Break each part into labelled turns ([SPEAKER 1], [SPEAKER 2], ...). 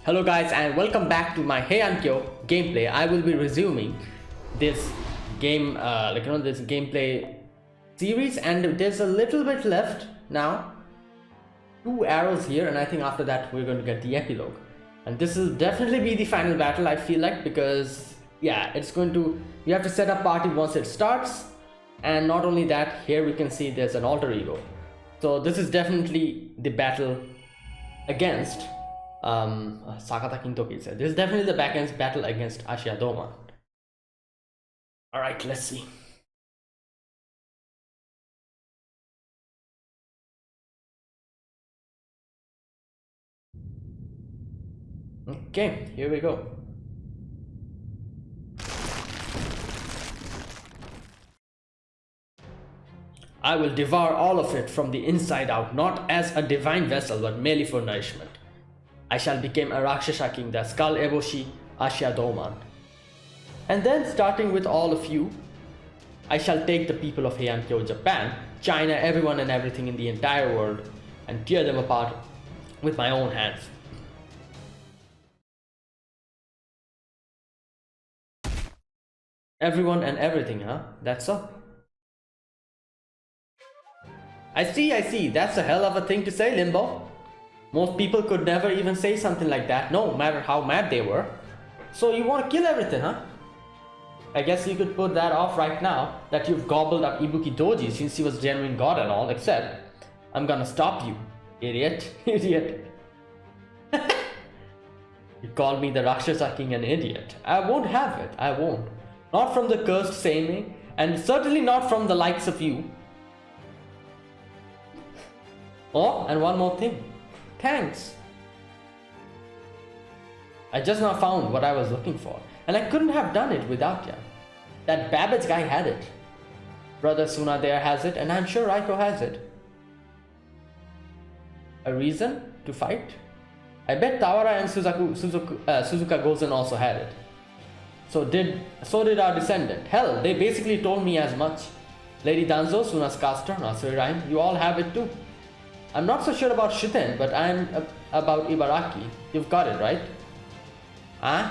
[SPEAKER 1] Hello guys and welcome back to my Heian-Kyo gameplay. I will be resuming this game, this gameplay series, and there's a little bit left now. 2 arrows here, and I think after that we're going to get the epilogue. And this will definitely be the final battle, I feel like, because yeah, you have to set up party once it starts. And not only that, here we can see there's an alter ego. So this is definitely the battle against Sakata Kintoki said. This is definitely the battle against Ashiya Doman. Alright, let's see. Okay, here we go. I will devour all of it from the inside out, not as a divine vessel, but merely for nourishment. I shall become a Rakshasa king, the Skull Eboshi Ashiya Doman. And then, starting with all of you, I shall take the people of Heian-Kyo, Japan, China, everyone and everything in the entire world, and tear them apart with my own hands. Everyone and everything, huh? That's so. I see, that's a hell of a thing to say, Limbo. Most people could never even say something like that, no matter how mad they were. So you want to kill everything, huh? I guess you could put that off right now, that you've gobbled up Ibuki Doji since he was genuine god and all, except I'm gonna stop you, idiot, idiot. You called me the Rakshasa king an idiot. I won't have it, I won't. Not from the cursed Seimei, and certainly not from the likes of you. Oh, and one more thing. Thanks. I just now found what I was looking for, and I couldn't have done it without you. That Babbage guy had it. Brother Suna there has it, and I'm sure Raiko has it. A reason to fight? I bet Tawara and Suzuka Gozen also had it. So did our descendant. Hell, they basically told me as much. Lady Danzo, Suna's caster, Nasuri Rhyme, you all have it too. I'm not so sure about Shiten, but I'm about Ibaraki. You've got it, right? Huh?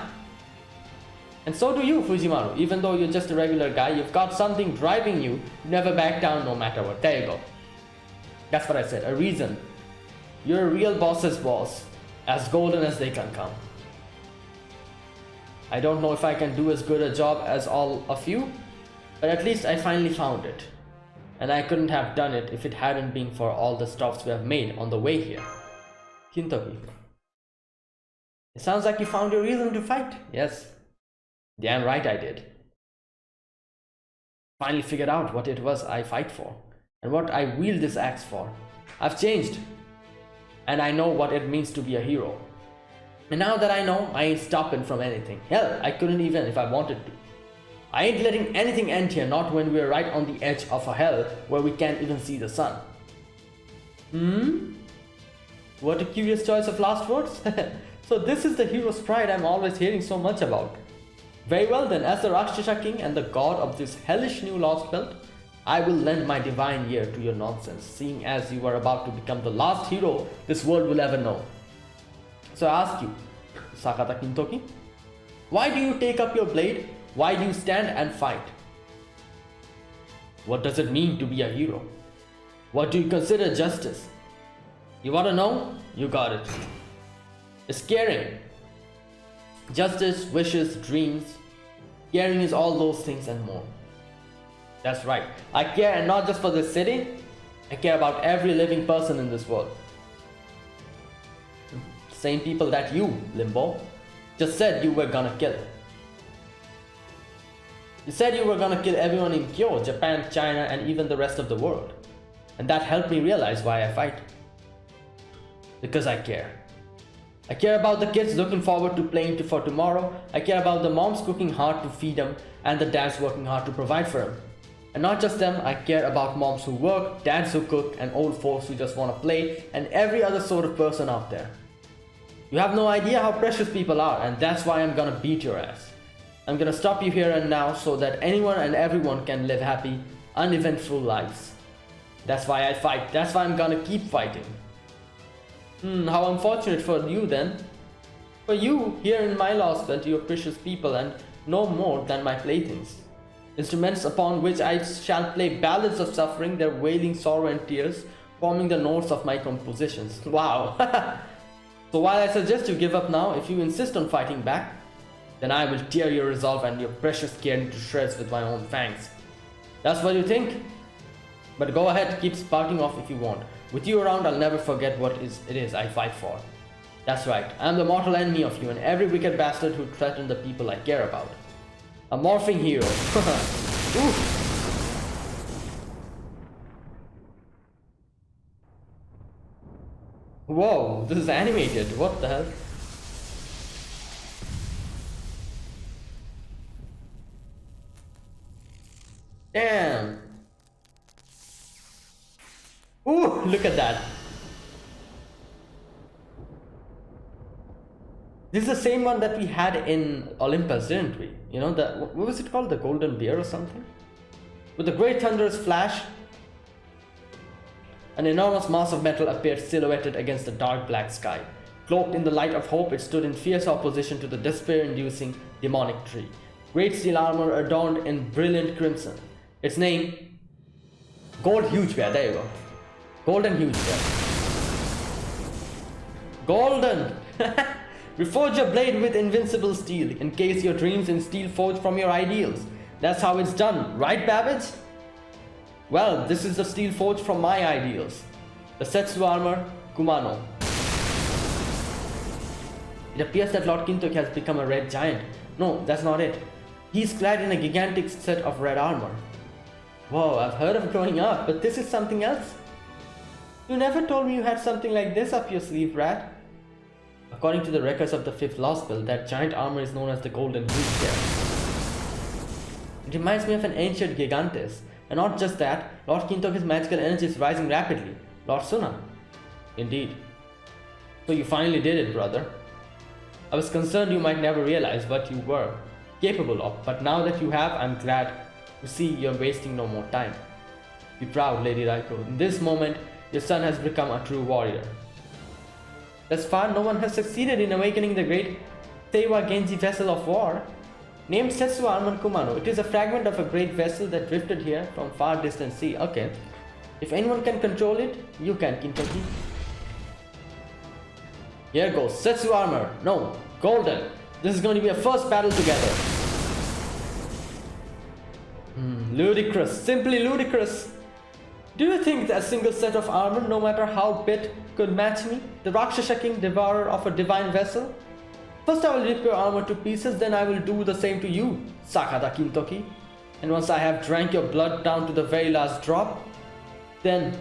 [SPEAKER 1] And so do you, Fujimaru. Even though you're just a regular guy, you've got something driving you. You never back down no matter what. There you go. That's what I said. A reason. You're a real boss's boss. As golden as they can come. I don't know if I can do as good a job as all of you, but at least I finally found it. And I couldn't have done it if it hadn't been for all the stops we have made on the way here. Kintoki. It sounds like you found your reason to fight. Yes. Damn right I did. Finally figured out what it was I fight for. And what I wield this axe for. I've changed. And I know what it means to be a hero. And now that I know, I ain't stopping from anything. Hell, I couldn't even if I wanted to. I ain't letting anything end here, not when we're right on the edge of a hell where we can't even see the sun. What a curious choice of last words. So this is the hero's pride I'm always hearing so much about. Very well then, as the Rakshasa king and the god of this hellish new lost belt, I will lend my divine ear to your nonsense, seeing as you are about to become the last hero this world will ever know. So I ask you, Sakata Kintoki, why do you take up your blade? Why do you stand and fight? What does it mean to be a hero? What do you consider justice? You want to know? You got it. It's caring. Justice, wishes, dreams. Caring is all those things and more. That's right. I care, and not just for this city. I care about every living person in this world. Same people that you, Limbo, just said you were gonna kill. You said you were gonna kill everyone in Kyo, Japan, China, and even the rest of the world. And that helped me realize why I fight. Because I care. I care about the kids looking forward to playing for tomorrow. I care about the moms cooking hard to feed them and the dads working hard to provide for them. And not just them, I care about moms who work, dads who cook, and old folks who just want to play, and every other sort of person out there. You have no idea how precious people are, and that's why I'm gonna beat your ass. I'm gonna stop you here and now so that anyone and everyone can live happy, uneventful lives. That's why I fight. That's why I'm gonna keep fighting. How unfortunate for you then. For you, here in my lost belt, you are precious people and no more than my playthings. Instruments upon which I shall play ballads of suffering, their wailing sorrow and tears, forming the notes of my compositions. Wow! So while I suggest you give up now, if you insist on fighting back, then I will tear your resolve and your precious care into shreds with my own fangs. That's what you think? But go ahead, keep spouting off if you want. With you around, I'll never forget what it is I fight for. That's right, I'm the mortal enemy of you and every wicked bastard who threatened the people I care about. A morphing hero. Ooh. Whoa, this is animated. What the hell? Damn. Ooh, look at that. This is the same one that we had in Olympus, didn't we? You know, what was it called? The Golden Bear or something? With the great thunderous flash, an enormous mass of metal appeared silhouetted against the dark black sky. Cloaked in the light of hope, it stood in fierce opposition to the despair-inducing demonic tree. Great steel armor adorned in brilliant crimson. Its name? Gold Huge Bear, there you go. Golden Huge Bear. Golden! Reforge your blade with invincible steel. Encase your dreams in steel forged from your ideals. That's how it's done, right, Babbage? Well, this is the steel forged from my ideals. The Setsu armor, Kumano. It appears that Lord Kintoki has become a red giant. No, that's not it. He's clad in a gigantic set of red armor. Whoa, I've heard of growing up, but this is something else? You never told me you had something like this up your sleeve, Rat. According to the records of the 5th Lost Belt, that giant armor is known as the Golden Huge Bear. It reminds me of an ancient Gigantes. And not just that, Lord Kintoki's magical energy is rising rapidly. Lord Suna. Indeed. So you finally did it, brother. I was concerned you might never realize what you were capable of, but now that you have, I'm glad to see you're wasting no more time. Be proud, Lady Raiko. In this moment, your son has become a true warrior. Thus far, no one has succeeded in awakening the great Seiwa Genji vessel of war. Named Setsu Armor Kumano, it is a fragment of a great vessel that drifted here from far distant sea. Okay. If anyone can control it, you can, Kintoki. Here goes, Setsu Armor. No, Golden. This is going to be a first battle together. Ludicrous, simply ludicrous. Do you think that a single set of armor, no matter how big, could match me, the Rakshasa King, devourer of a divine vessel? First I will rip your armor to pieces, then I will do the same to you, Sakata Kintoki. And once I have drank your blood down to the very last drop, then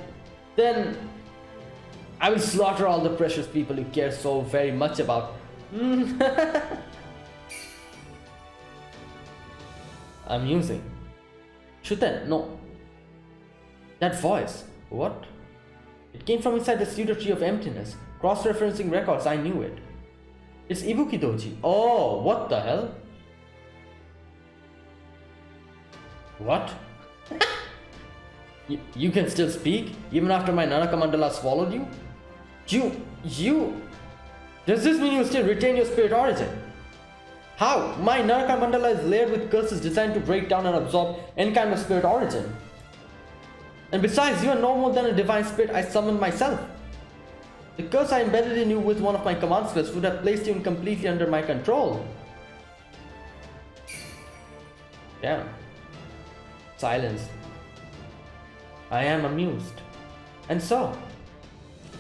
[SPEAKER 1] I will slaughter all the precious people you care so very much about. Amusing. Shuten, no. That voice, what? It came from inside the pseudo tree of emptiness. Cross-referencing records, I knew it. It's Ibuki Doji. Oh, what the hell? What? You can still speak, even after my Naraka Mandala swallowed you? You... Does this mean you still retain your spirit origin? How? My Naraka Mandala is layered with curses designed to break down and absorb any kind of spirit origin. And besides, you are no more than a divine spirit I summoned myself. The curse I embedded in you with one of my command spells would have placed you completely under my control. Damn. Silence. I am amused. And so,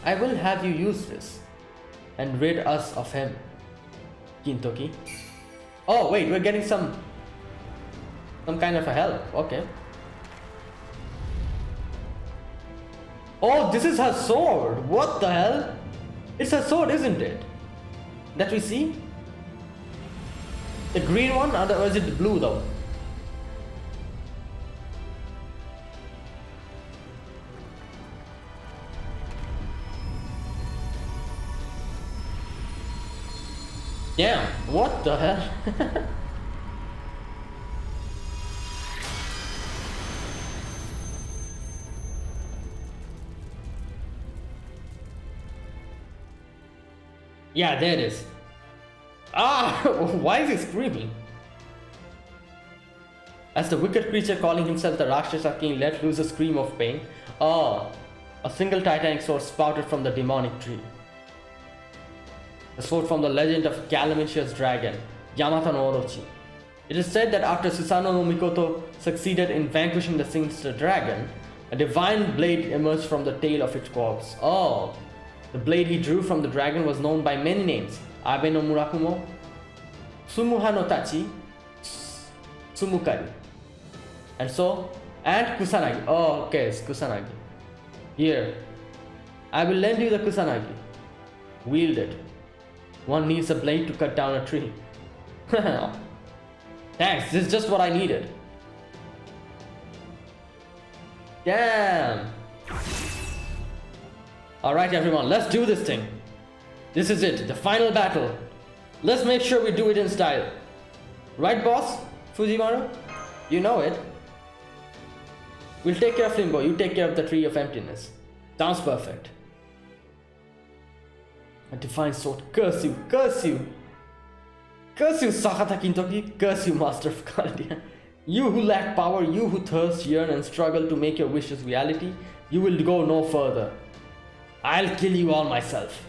[SPEAKER 1] I will have you use this and rid us of him, Kintoki. Oh wait, we're getting some kind of a help. Okay. Oh, this is her sword. What the hell? It's her sword, isn't it? That we see? The green one, or is it the blue though? Damn, what the hell? Yeah, there it is. Ah! Why is he screaming? As the wicked creature calling himself the Rakshasa king let loose a scream of pain, a single titanic sword spouted from the demonic tree. The sword from the legend of calamitous dragon, Yamata no Orochi. It is said that after Susanoo no Mikoto succeeded in vanquishing the sinister dragon, a divine blade emerged from the tail of its corpse. Oh, the blade he drew from the dragon was known by many names: Abe no Murakumo, Sumuha no Tachi, Tsumukari, and Kusanagi. Oh, okay, it's Kusanagi. Here, I will lend you the Kusanagi. Wield it. One needs a blade to cut down a tree. Thanks, this is just what I needed. Damn. Alright everyone, let's do this thing. This is it, the final battle. Let's make sure we do it in style. Right boss, Fujimaru? You know it. We'll take care of Limbo, you take care of the Tree of Emptiness. Sounds perfect. A divine sword, curse you, curse you! Curse you, Sakata Kintoki, curse you, Master of Chaldea. You who lack power, you who thirst, yearn and struggle to make your wishes reality, you will go no further. I'll kill you all myself.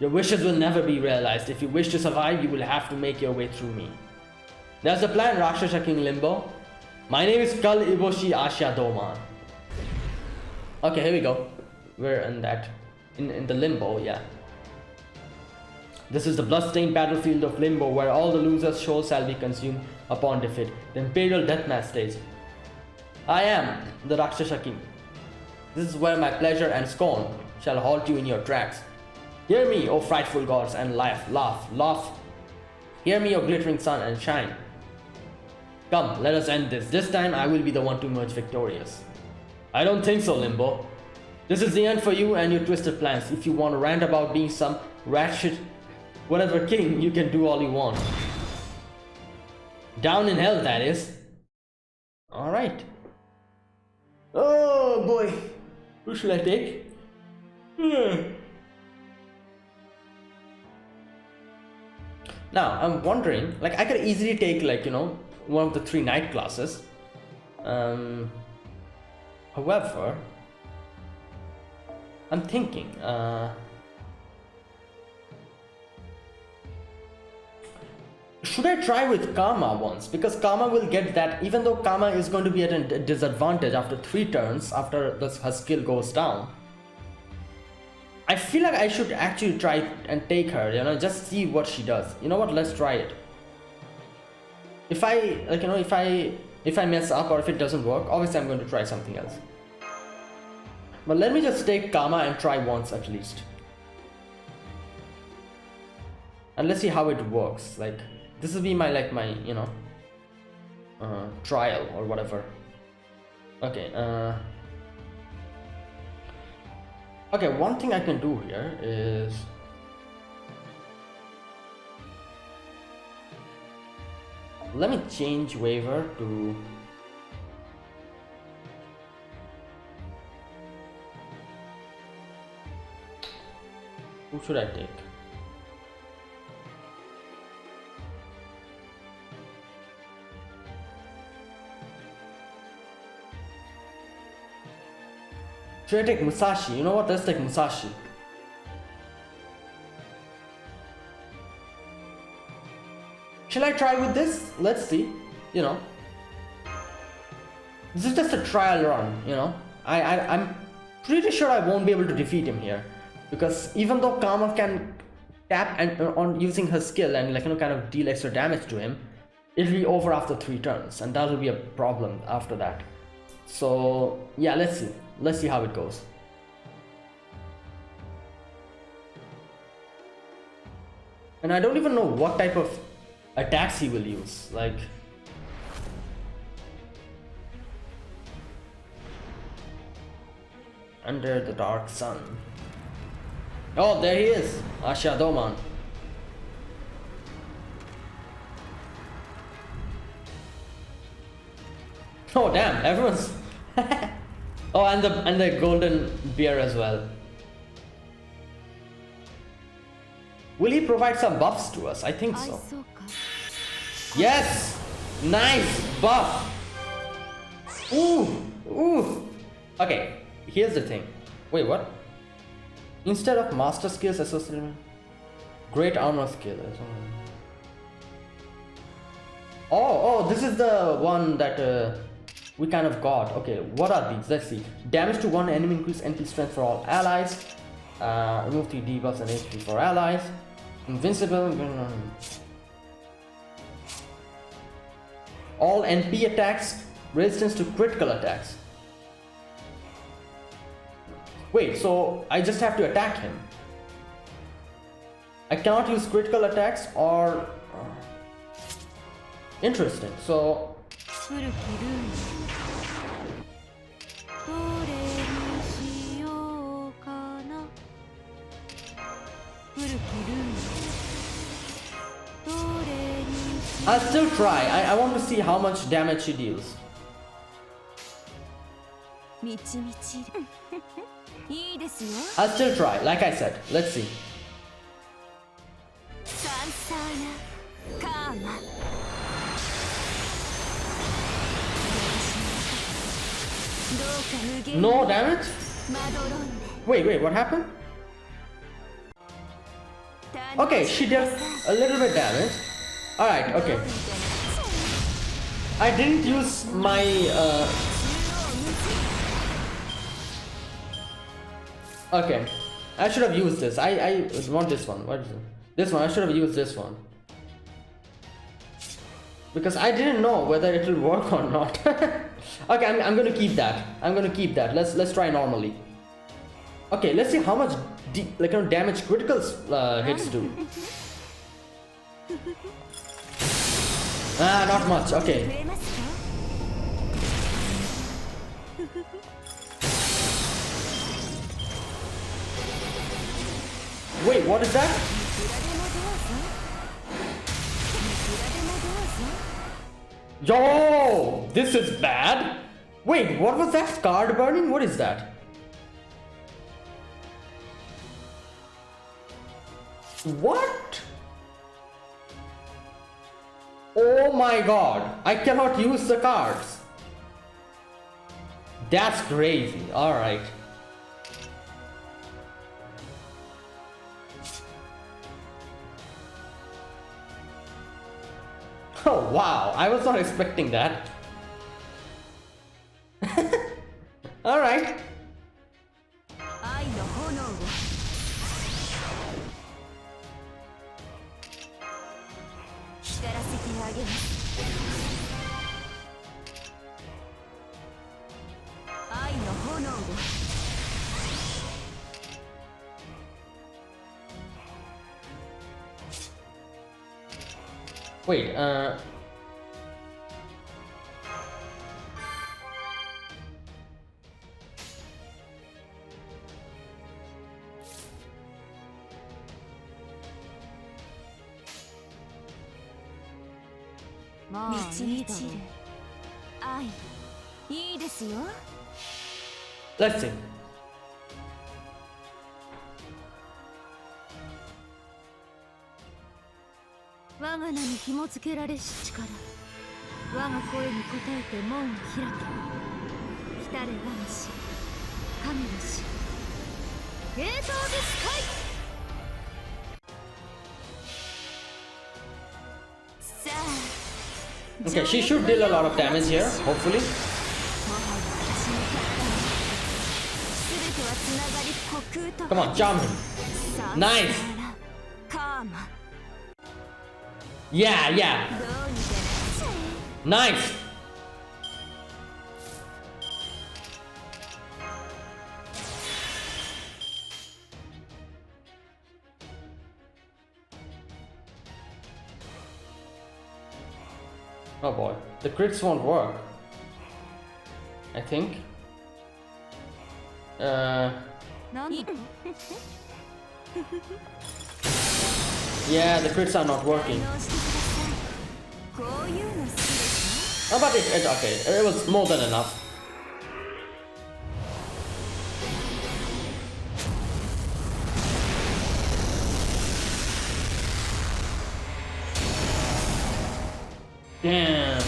[SPEAKER 1] Your wishes will never be realized. If you wish to survive, you will have to make your way through me. There's the plan, Rakshasa King Limbo. My name is Kal Iboshi Ashiya Doman. Okay, here we go. We're in that, in the Limbo, yeah. This is the bloodstained battlefield of Limbo, where all the losers' souls shall be consumed upon defeat. The Imperial Deathmatch stage. I am the Rakshasa King. This is where my pleasure and scorn shall halt you in your tracks. Hear me, O frightful gods, and laugh, laugh, laugh. Hear me, O glittering sun, and shine. Come, let us end this. This time I will be the one to emerge victorious. I don't think so, Limbo. This is the end for you and your twisted plans. If you want to rant about being some ratchet whatever king, you can do all you want. Down in hell, that is. Alright. Oh boy. Who should I take? Now, I'm wondering, like, I could easily take, like, you know, one of the 3 knight classes. However, I'm thinking, should I try with Kama once? Because Kama will get that, even though Kama is going to be at a disadvantage after 3 turns, after her skill goes down. I feel like I should actually try and take her, you know, just see what she does. You know what, let's try it. If I, like, you know, if I mess up or if it doesn't work, obviously I'm going to try something else. But let me just take Kama and try once at least. And let's see how it works. Like, this will be my, like, my, you know, trial or whatever. Okay, okay, one thing I can do here is let me change waiver to who should I take? Should I take Musashi? You know what? Let's take Musashi. Shall I try with this? Let's see. You know, this is just a trial run. You know, I'm pretty sure I won't be able to defeat him here, because even though Kama can tap and on using her skill and, like, you know, kind of deal extra damage to him, it'll be over after 3 turns, and that'll be a problem after that. So yeah, let's see. Let's see how it goes. And I don't even know what type of attacks he will use. Like, under the dark sun. Oh, there he is, Ashiya Doman. Oh damn, everyone's oh, and the golden beer as well. Will he provide some buffs to us? I think so. Yes! Nice buff! Ooh! Ooh! Okay, here's the thing. Wait, what? Instead of master skills associated, great armor skill. Oh, this is the one that we kind of got. Okay, what are these? Let's see. Damage to one enemy, increase NP strength for all allies. Remove 3 debuffs and HP for allies. Invincible. All NP attacks, resistance to critical attacks. Wait, so I just have to attack him. I cannot use critical attacks or... Interesting, so... I'll still try. I want to see how much damage she deals. I'll still try, like I said. Let's see. No damage? Wait, what happened? Okay, she did a little bit damage. Alright, okay. I didn't use my okay. I should have used this. I want this one. What is it? This one. I should have used this one. Because I didn't know whether it will work or not. Okay, I'm gonna keep that. I'm gonna keep that. Let's try normally. Okay, let's see how much damage critical hits do. Not much. Okay. Wait, what is that? Yo, this is bad. Wait, what was that? Card burning? What is that? What? Oh my god, I cannot use the cards. That's crazy. Alright. Oh wow, I was not expecting that. Alright. Wait, let's see. Okay, she should deal a lot of damage here, hopefully. Come on, charm him. Nice. Yeah. Nice. Oh boy, the crits won't work. I think. Yeah, the crits are not working. Oh, but it's okay. It was more than enough. Damn.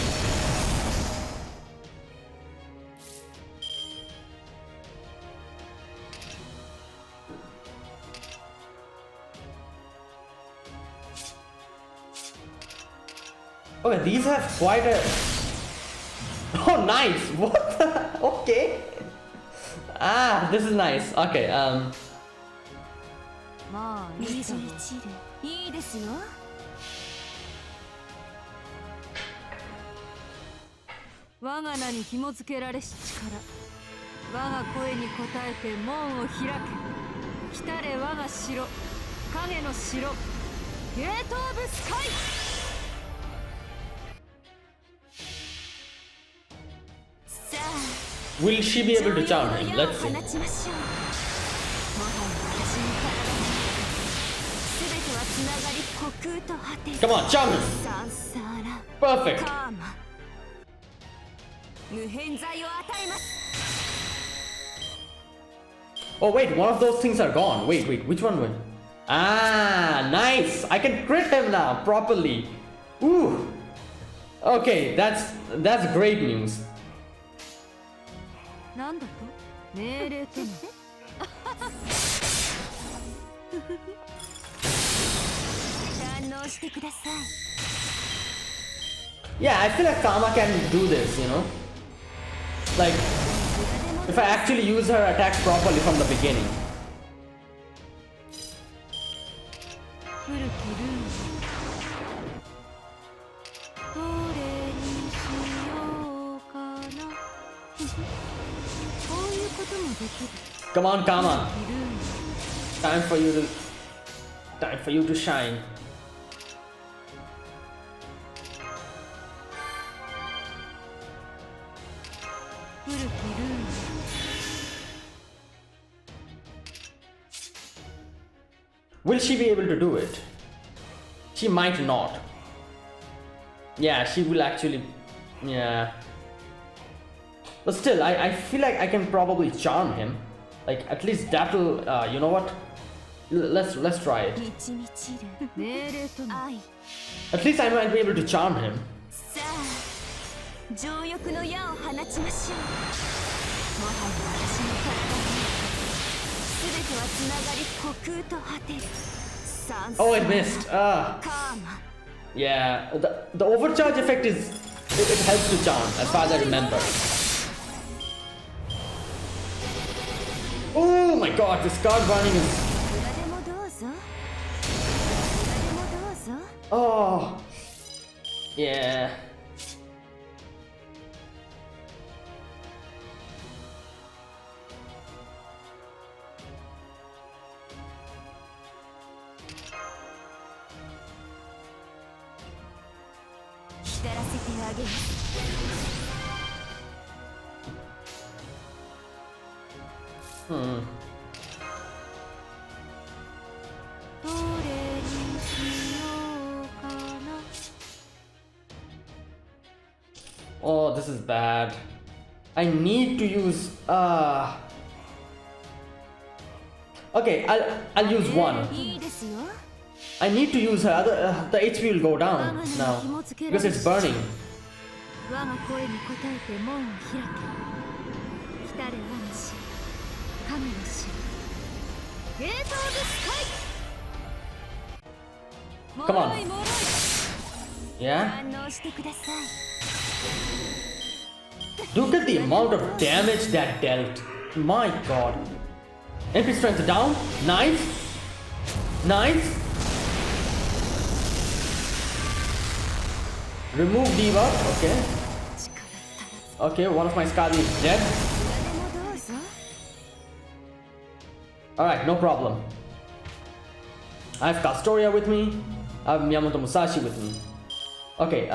[SPEAKER 1] Okay, these have quite a... Oh, nice! What the... Okay. Ah, this is nice. Okay,
[SPEAKER 2] まあいいぞいいですよ我が名に紐付けられし力我が声に応えて門を開け来たれ我が城影の城ゲートオブスカイ
[SPEAKER 1] will she be able to charm him? Let's see. Come on, charm him. Perfect. Oh wait, one of those things are gone. Wait, which one went? Ah, nice. I can crit him now properly. Ooh. Okay, that's great news.
[SPEAKER 2] なんだと命令とも堪能してください
[SPEAKER 1] Yeah, I feel like Kama can do this, you know? Like, if I actually use her attacks properly from the beginning.
[SPEAKER 2] 古きルールどれにしようかな
[SPEAKER 1] Come on, Kama. Time for you to shine. Will she be able to do it? She might not. Yeah, she will actually. Yeah. But still, I feel like I can probably charm him. Like, at least that'll, you know what? Let's try it. At least I might be able to charm him. Oh, it missed. Yeah, the overcharge effect is, it helps to charm, as far as I remember. Oh my god, this card running is... Oh... Yeah... Oh, this is bad. I need to use okay, I'll use one. I need to use her other the HP will go down now because it's burning. Come on. Yeah? Look at the amount of damage that dealt. My god. MP strength down. Nice. Nice. Remove debuff. Okay. Okay, one of my Skadi is dead. Alright, no problem. I have Castoria with me. I have Miyamoto Musashi with me. Okay,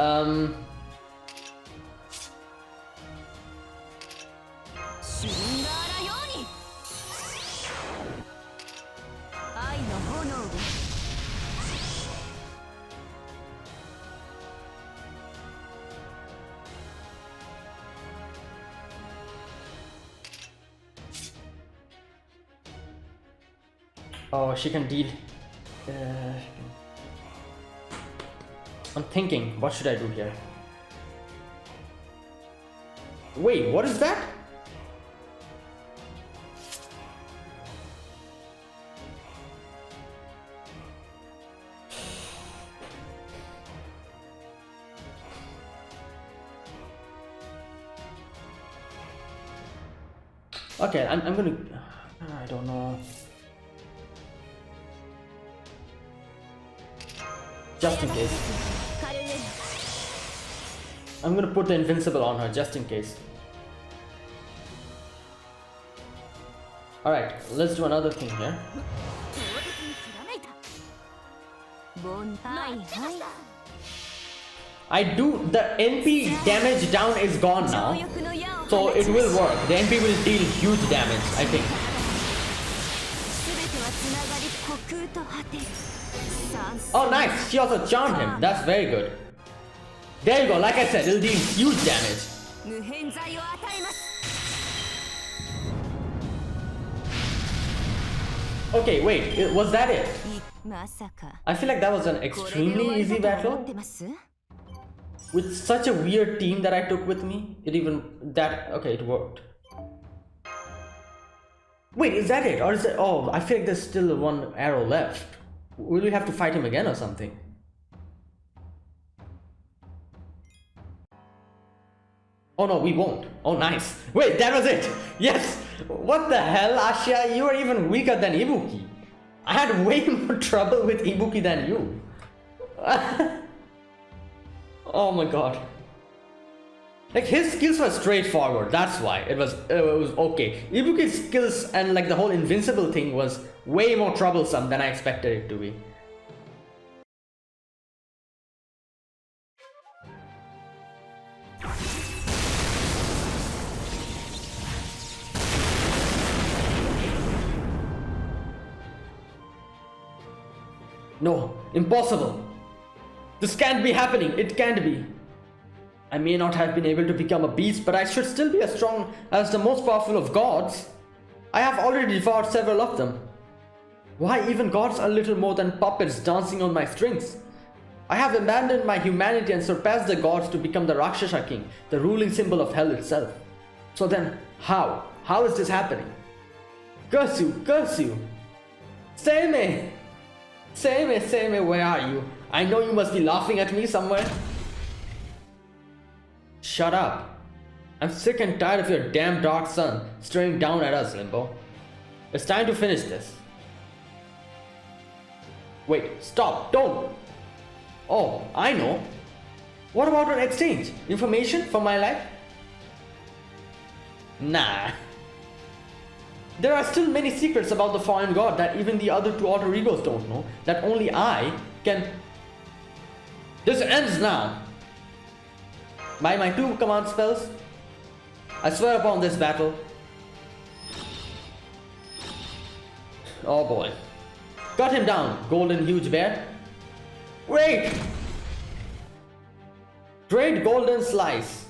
[SPEAKER 1] oh, she can deal. I'm thinking, what should I do here? Wait, what is that? Okay, I'm gonna... I don't know. Just in case. I'm gonna put the invincible on her just in case. Alright, let's do another thing here. The NP damage down is gone now. So it will work. The NP will deal huge damage, I think. Oh nice, she also charmed him. That's very good. There you go, like I said, it'll deal huge damage. Okay, wait, was that it? I feel like that was an extremely easy battle. With such a weird team that I took with me, okay, it worked. Wait, is that it? Or is it, oh, I feel like there's still one arrow left. Will we have to fight him again or something? Oh no, we won't. Oh nice. Wait, that was it. Yes. What the hell, Ashiya? You are even weaker than Ibuki. I had way more trouble with Ibuki than you. Oh my god. Like his skills were straightforward, that's why it was okay. Ibuki's skills and like the whole invincible thing was way more troublesome than I expected it to be. No, impossible. This can't be happening, it can't be. I may not have been able to become a beast, but I should still be as strong as the most powerful of gods. I have already devoured several of them. Why, even gods are little more than puppets dancing on my strings. I have abandoned my humanity and surpassed the gods to become the Rakshasa king, the ruling symbol of hell itself. So then, how? How is this happening? Curse you, curse you! Seimei! Seimei, Seimei, where are you? I know you must be laughing at me somewhere. Shut up. I'm sick and tired of your damn dark sun staring down at us, Limbo. It's time to finish this. Wait, stop, don't! Oh, I know. What about an exchange? Information for my life? Nah. There are still many secrets about the fallen god that even the other two alter egos don't know, that only I can... This ends now! By my 2 command spells, I swear upon this battle. Oh boy. Cut him down, golden huge bear. Wait! Great golden slice.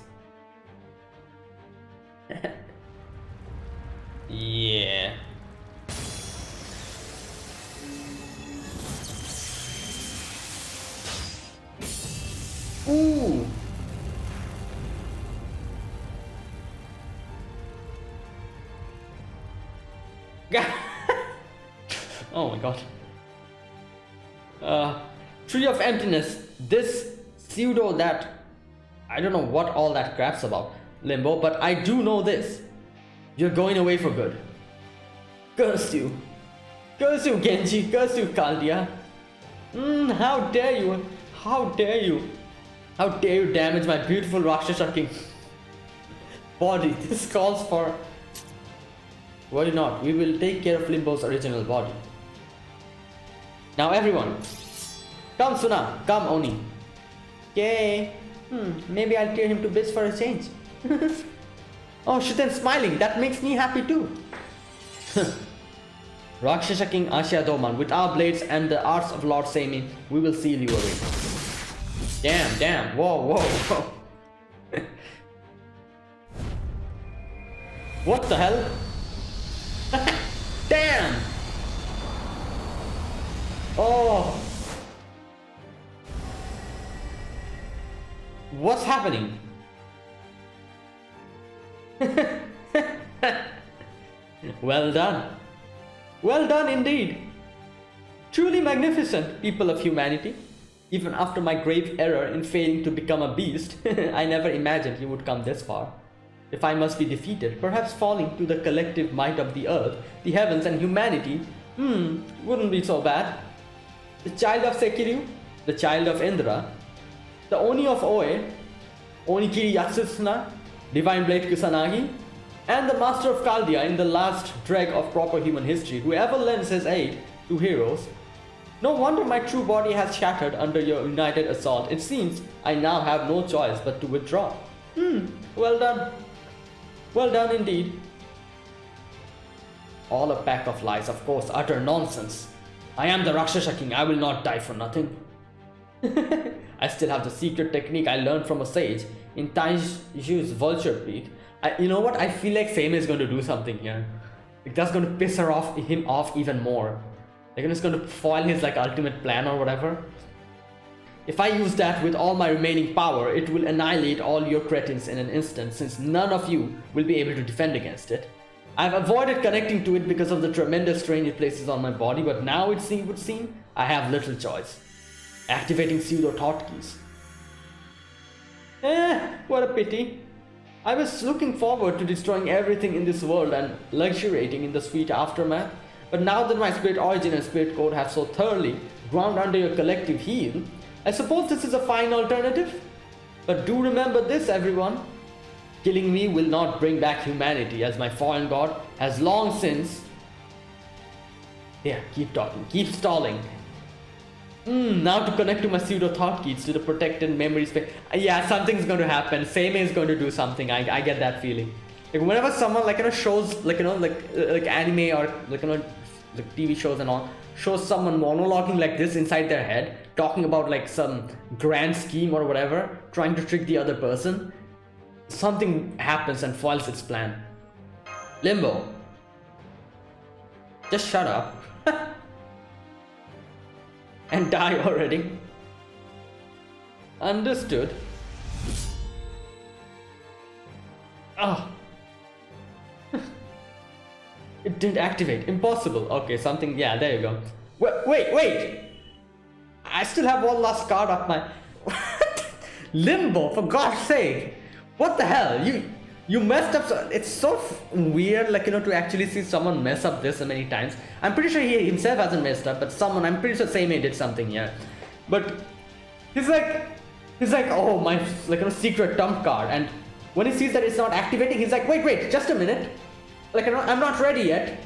[SPEAKER 1] Yeah. Ooh. Oh my god. Tree of Emptiness. This pseudo that... I don't know what all that crap's about, Limbo, but I do know this. You're going away for good. Curse you. Curse you, Genji. Curse you, Chaldea. How dare you. How dare you. How dare you damage my beautiful Rakshasa king body. This calls for... Worry not, we will take care of Limbo's original body. Now everyone, come Suna, come Oni. Yay! Maybe I'll tear him to bits for a change. Oh, Shuten smiling, that makes me happy too. Rakshasa King Ashiya Doman, with our blades and the arts of Lord Seimei, we will seal you away. Damn, whoa. What the hell? Damn! Oh! What's happening? Well done. Well done indeed. Truly magnificent, people of humanity. Even after my grave error in failing to become a beast, I never imagined you would come this far. If I must be defeated, perhaps falling to the collective might of the earth, the heavens and humanity, wouldn't be so bad. The child of Sekiryu, the child of Indra, the Oni of Oe, Onikiri Yatsusuna, Divine Blade Kusanagi, and the Master of Chaldea in the last dreg of proper human history, whoever lends his aid to heroes. No wonder my true body has shattered under your united assault. It seems I now have no choice but to withdraw. Well done. Well done indeed. All a pack of lies, of course, utter nonsense. I am the Rakshasa king, I will not die for nothing. I still have the secret technique I learned from a sage in Taiju's vulture peak. You know what, I feel like Fame is going to do something here. Like, that's going to piss him off even more. Like, it's going to foil his ultimate plan or whatever. If I use that with all my remaining power, it will annihilate all your cretins in an instant, since none of you will be able to defend against it. I've avoided connecting to it because of the tremendous strain it places on my body, but now it would seem I have little choice. Activating pseudo-thought keys. What a pity. I was looking forward to destroying everything in this world and luxuriating in the sweet aftermath, but now that my spirit origin and spirit code have so thoroughly ground under your collective heel, I suppose this is a fine alternative. But do remember this, everyone. Killing me will not bring back humanity, as my fallen god has long since... Yeah, keep talking, keep stalling. Now to connect to my pseudo-thought keys to the protected memory space. Yeah, something's going to happen. Same is going to do something. I get that feeling. Like, whenever someone shows like anime or like TV shows and all, shows someone monologuing like this inside their head, talking about like some grand scheme or whatever, trying to trick the other person, something happens and foils its plan. Limbo. Just shut up. And die already. Understood. Oh. It didn't activate. Impossible. Okay, something. Yeah, there you go. Wait. I still have one last card up my... Limbo, for God's sake. What the hell? You messed up. It's so weird, to actually see someone mess up this many times. I'm pretty sure he himself hasn't messed up, but I'm pretty sure Seimei did something here. But he's like, oh, my secret trump card. And when he sees that it's not activating, he's like, wait, just a minute. I'm not ready yet.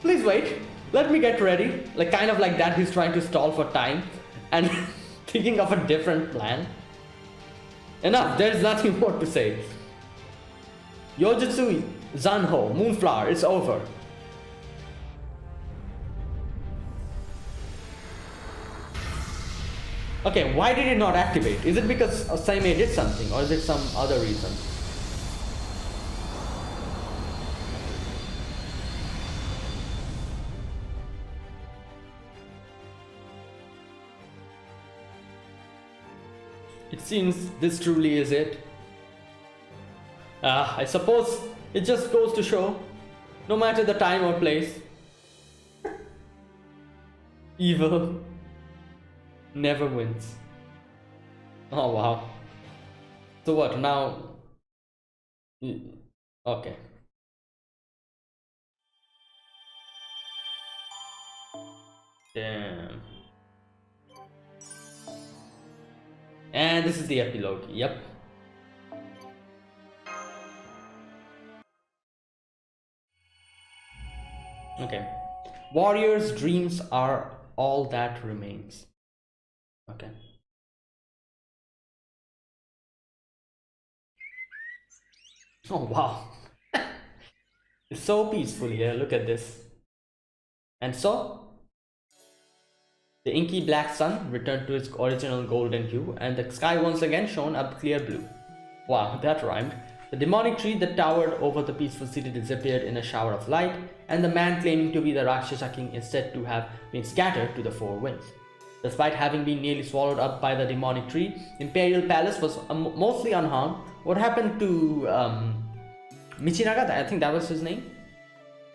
[SPEAKER 1] Please wait. Let me get ready. Kind of like that, he's trying to stall for time and thinking of a different plan. Enough, there's nothing more to say. Yojutsu Zanho, Moonflower, it's over. Okay, why did it not activate? Is it because Seimei did something, or is it some other reason? It seems this truly is it. I suppose it just goes to show, no matter the time or place, evil never wins. Oh wow. So what now? Okay. Damn. And this is the epilogue. Yep. Okay. Warrior's dreams are all that remains. Okay. Oh wow. It's so peaceful here. Look at this. And so the inky black sun returned to its original golden hue, and the sky once again shone a clear blue. Wow, that rhymed. The demonic tree that towered over the peaceful city disappeared in a shower of light, and the man claiming to be the Rakshasa king is said to have been scattered to the four winds. Despite having been nearly swallowed up by the demonic tree, Imperial Palace was mostly unharmed. What happened to Michinaga, I think that was his name.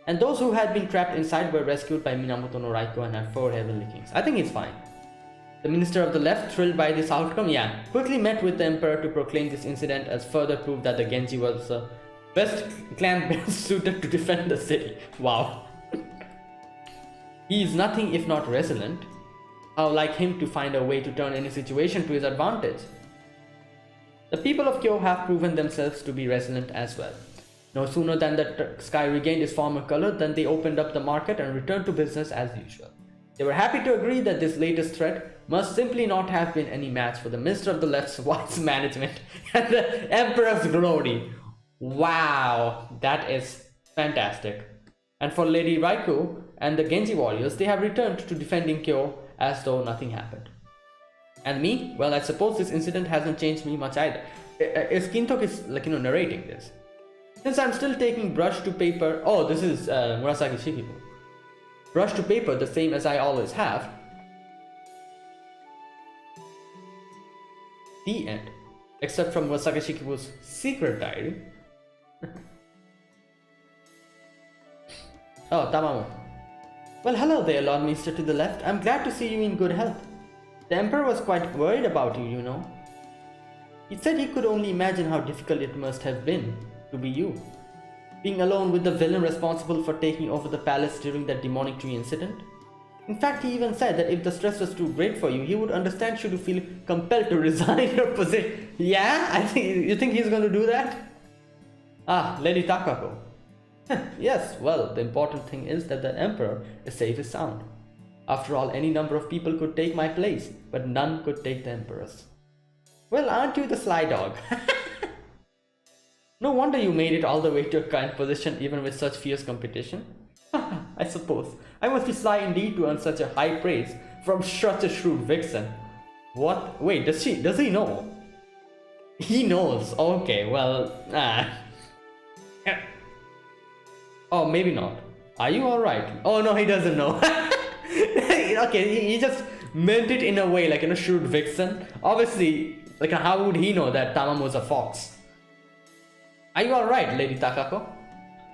[SPEAKER 1] And those who had been trapped inside were rescued by Minamoto no Raiko and her 4 heavenly kings. I think he's fine. The minister of the left, thrilled by this outcome, quickly met with the emperor to proclaim this incident as further proof that the Genji was the best clan best suited to defend the city. Wow. He is nothing if not resilient. How like him to find a way to turn any situation to his advantage. The people of Kyo have proven themselves to be resilient as well. No sooner than the sky regained its former color than they opened up the market and returned to business as usual. They were happy to agree that this latest threat must simply not have been any match for the Minister of the Left's wise management and the Emperor's glory. Wow, that is fantastic. And for Lady Raikou and the Genji warriors, they have returned to defending Kyo as though nothing happened. And me? Well, I suppose this incident hasn't changed me much either. Kintok is narrating this. Since I'm still taking brush to paper... Oh, this is Murasaki Shikibu. Brush to paper the same as I always have. The end. Except from Murasaki Shikibu's secret diary. Oh, Tamamo. Well, hello there, Lord Minister to the left. I'm glad to see you in good health. The Emperor was quite worried about you, you know. He said he could only imagine how difficult it must have been to be you. Being alone with the villain responsible for taking over the palace during that demonic tree incident. In fact, he even said that if the stress was too great for you, he would understand should you feel compelled to resign your position. Yeah? You think he's going to do that? Ah, Lady Takako. Yes, well, the important thing is that the Emperor is safe and sound. After all, any number of people could take my place, but none could take the Emperor's. Well, aren't you the sly dog? No wonder you made it all the way to a current position even with such fierce competition. I suppose. I must be sly indeed to earn such a high praise from such a shrewd vixen. What? Wait, does he know? He knows. Okay, well, Oh, maybe not. Are you alright? Oh no, he doesn't know. Okay, he just meant it in a way, like in a shrewd vixen. Obviously, like how would he know that Tamamo's a fox? Are you alright, Lady Takako?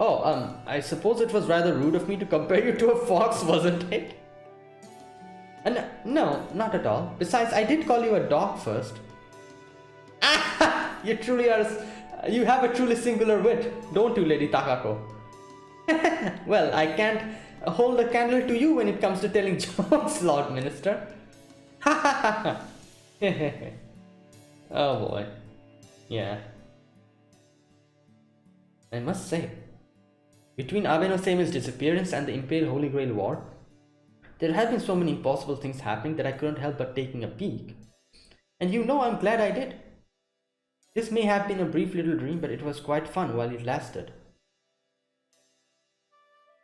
[SPEAKER 1] Oh, I suppose it was rather rude of me to compare you to a fox, wasn't it? No, not at all. Besides, I did call you a dog first. You truly are. You have a truly singular wit, don't you, Lady Takako? Well, I can't hold a candle to you when it comes to telling jokes, Lord Minister. Oh boy. Yeah. I must say, between Abe no Seimei's disappearance and the Imperial Holy Grail War, there have been so many impossible things happening that I couldn't help but taking a peek. And you know I'm glad I did. This may have been a brief little dream, but it was quite fun while it lasted.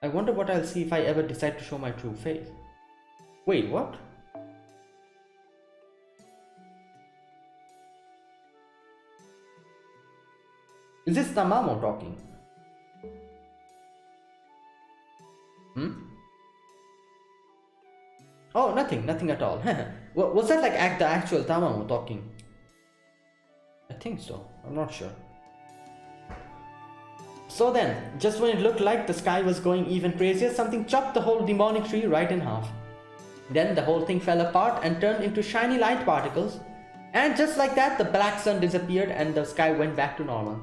[SPEAKER 1] I wonder what I'll see if I ever decide to show my true face. Wait, what? Is this Tamamo talking? Oh, nothing at all. Was that like the actual Tamamo talking? I think so, I'm not sure. So then, just when it looked like the sky was going even crazier, something chopped the whole demonic tree right in half. Then the whole thing fell apart and turned into shiny light particles. And just like that, the black sun disappeared and the sky went back to normal.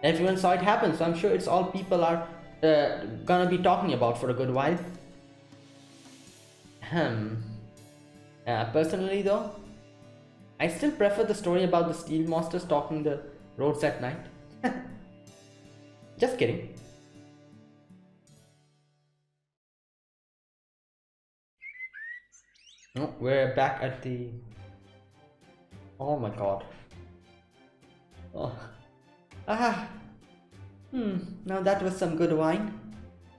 [SPEAKER 1] Everyone saw it happen, so I'm sure it's all people are gonna be talking about for a good while. Personally though, I still prefer the story about the steel monsters stalking the roads at night. Just kidding. No, we're back at the... Oh my god. Oh. Now that was some good wine.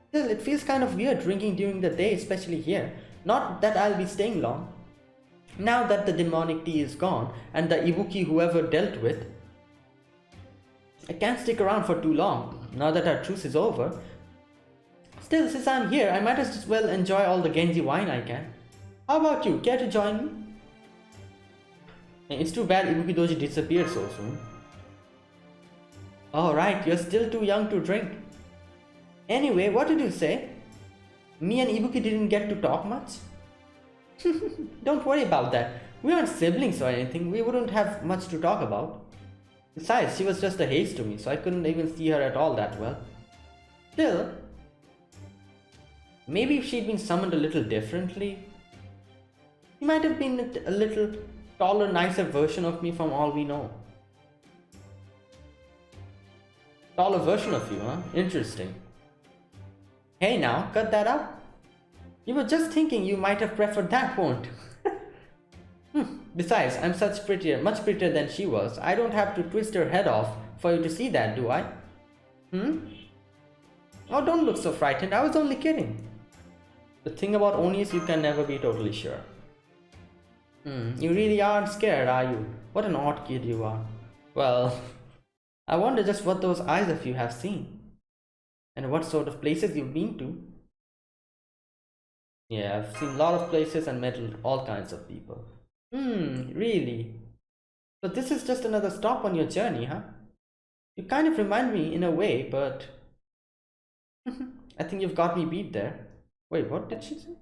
[SPEAKER 1] Still, it feels kind of weird drinking during the day, especially here. Not that I'll be staying long. Now that the demonic tea is gone, and the Ibuki whoever dealt with, I can't stick around for too long, now that our truce is over. Still, since I'm here, I might as well enjoy all the Genji wine I can. How about you? Care to join me? It's too bad Ibuki Doji disappeared so soon. Oh right, you're still too young to drink. Anyway, what did you say? Me and Ibuki didn't get to talk much? Don't worry about that. We aren't siblings or anything, we wouldn't have much to talk about. Besides, she was just a haze to me, so I couldn't even see her at all that well. Still, maybe if she'd been summoned a little differently, she might have been a little taller, nicer version of me from all we know. Taller version of you, huh? Interesting. Hey now, cut that out. You were just thinking you might have preferred that, won't? Besides, I'm much prettier than she was. I don't have to twist her head off for you to see that, do I? Oh, don't look so frightened, I was only kidding. The thing about Oni is you can never be totally sure. You really aren't scared, are you? What an odd kid you are. Well, I wonder just what those eyes of you have seen. And what sort of places you've been to. Yeah, I've seen a lot of places and met all kinds of people. Really? So this is just another stop on your journey, huh? You kind of remind me in a way, but... I think you've got me beat there. Wait, what did she say?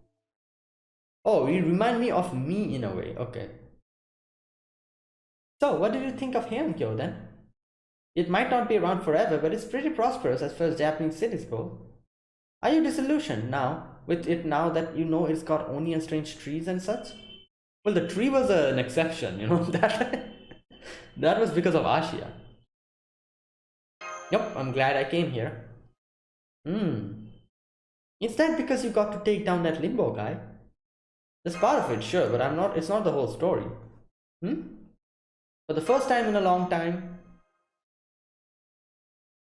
[SPEAKER 1] Oh, you remind me of me in a way, okay. So, what did you think of Heian-Kyo then? It might not be around forever, but it's pretty prosperous as far as Japanese cities go. Are you disillusioned now, with it now that you know it's got Oni and strange trees and such? Well, the tree was an exception, you know, that was because of Ashiya. Yep, I'm glad I came here. Is that because you got to take down that limbo guy? That's part of it, sure, but it's not the whole story. For the first time in a long time,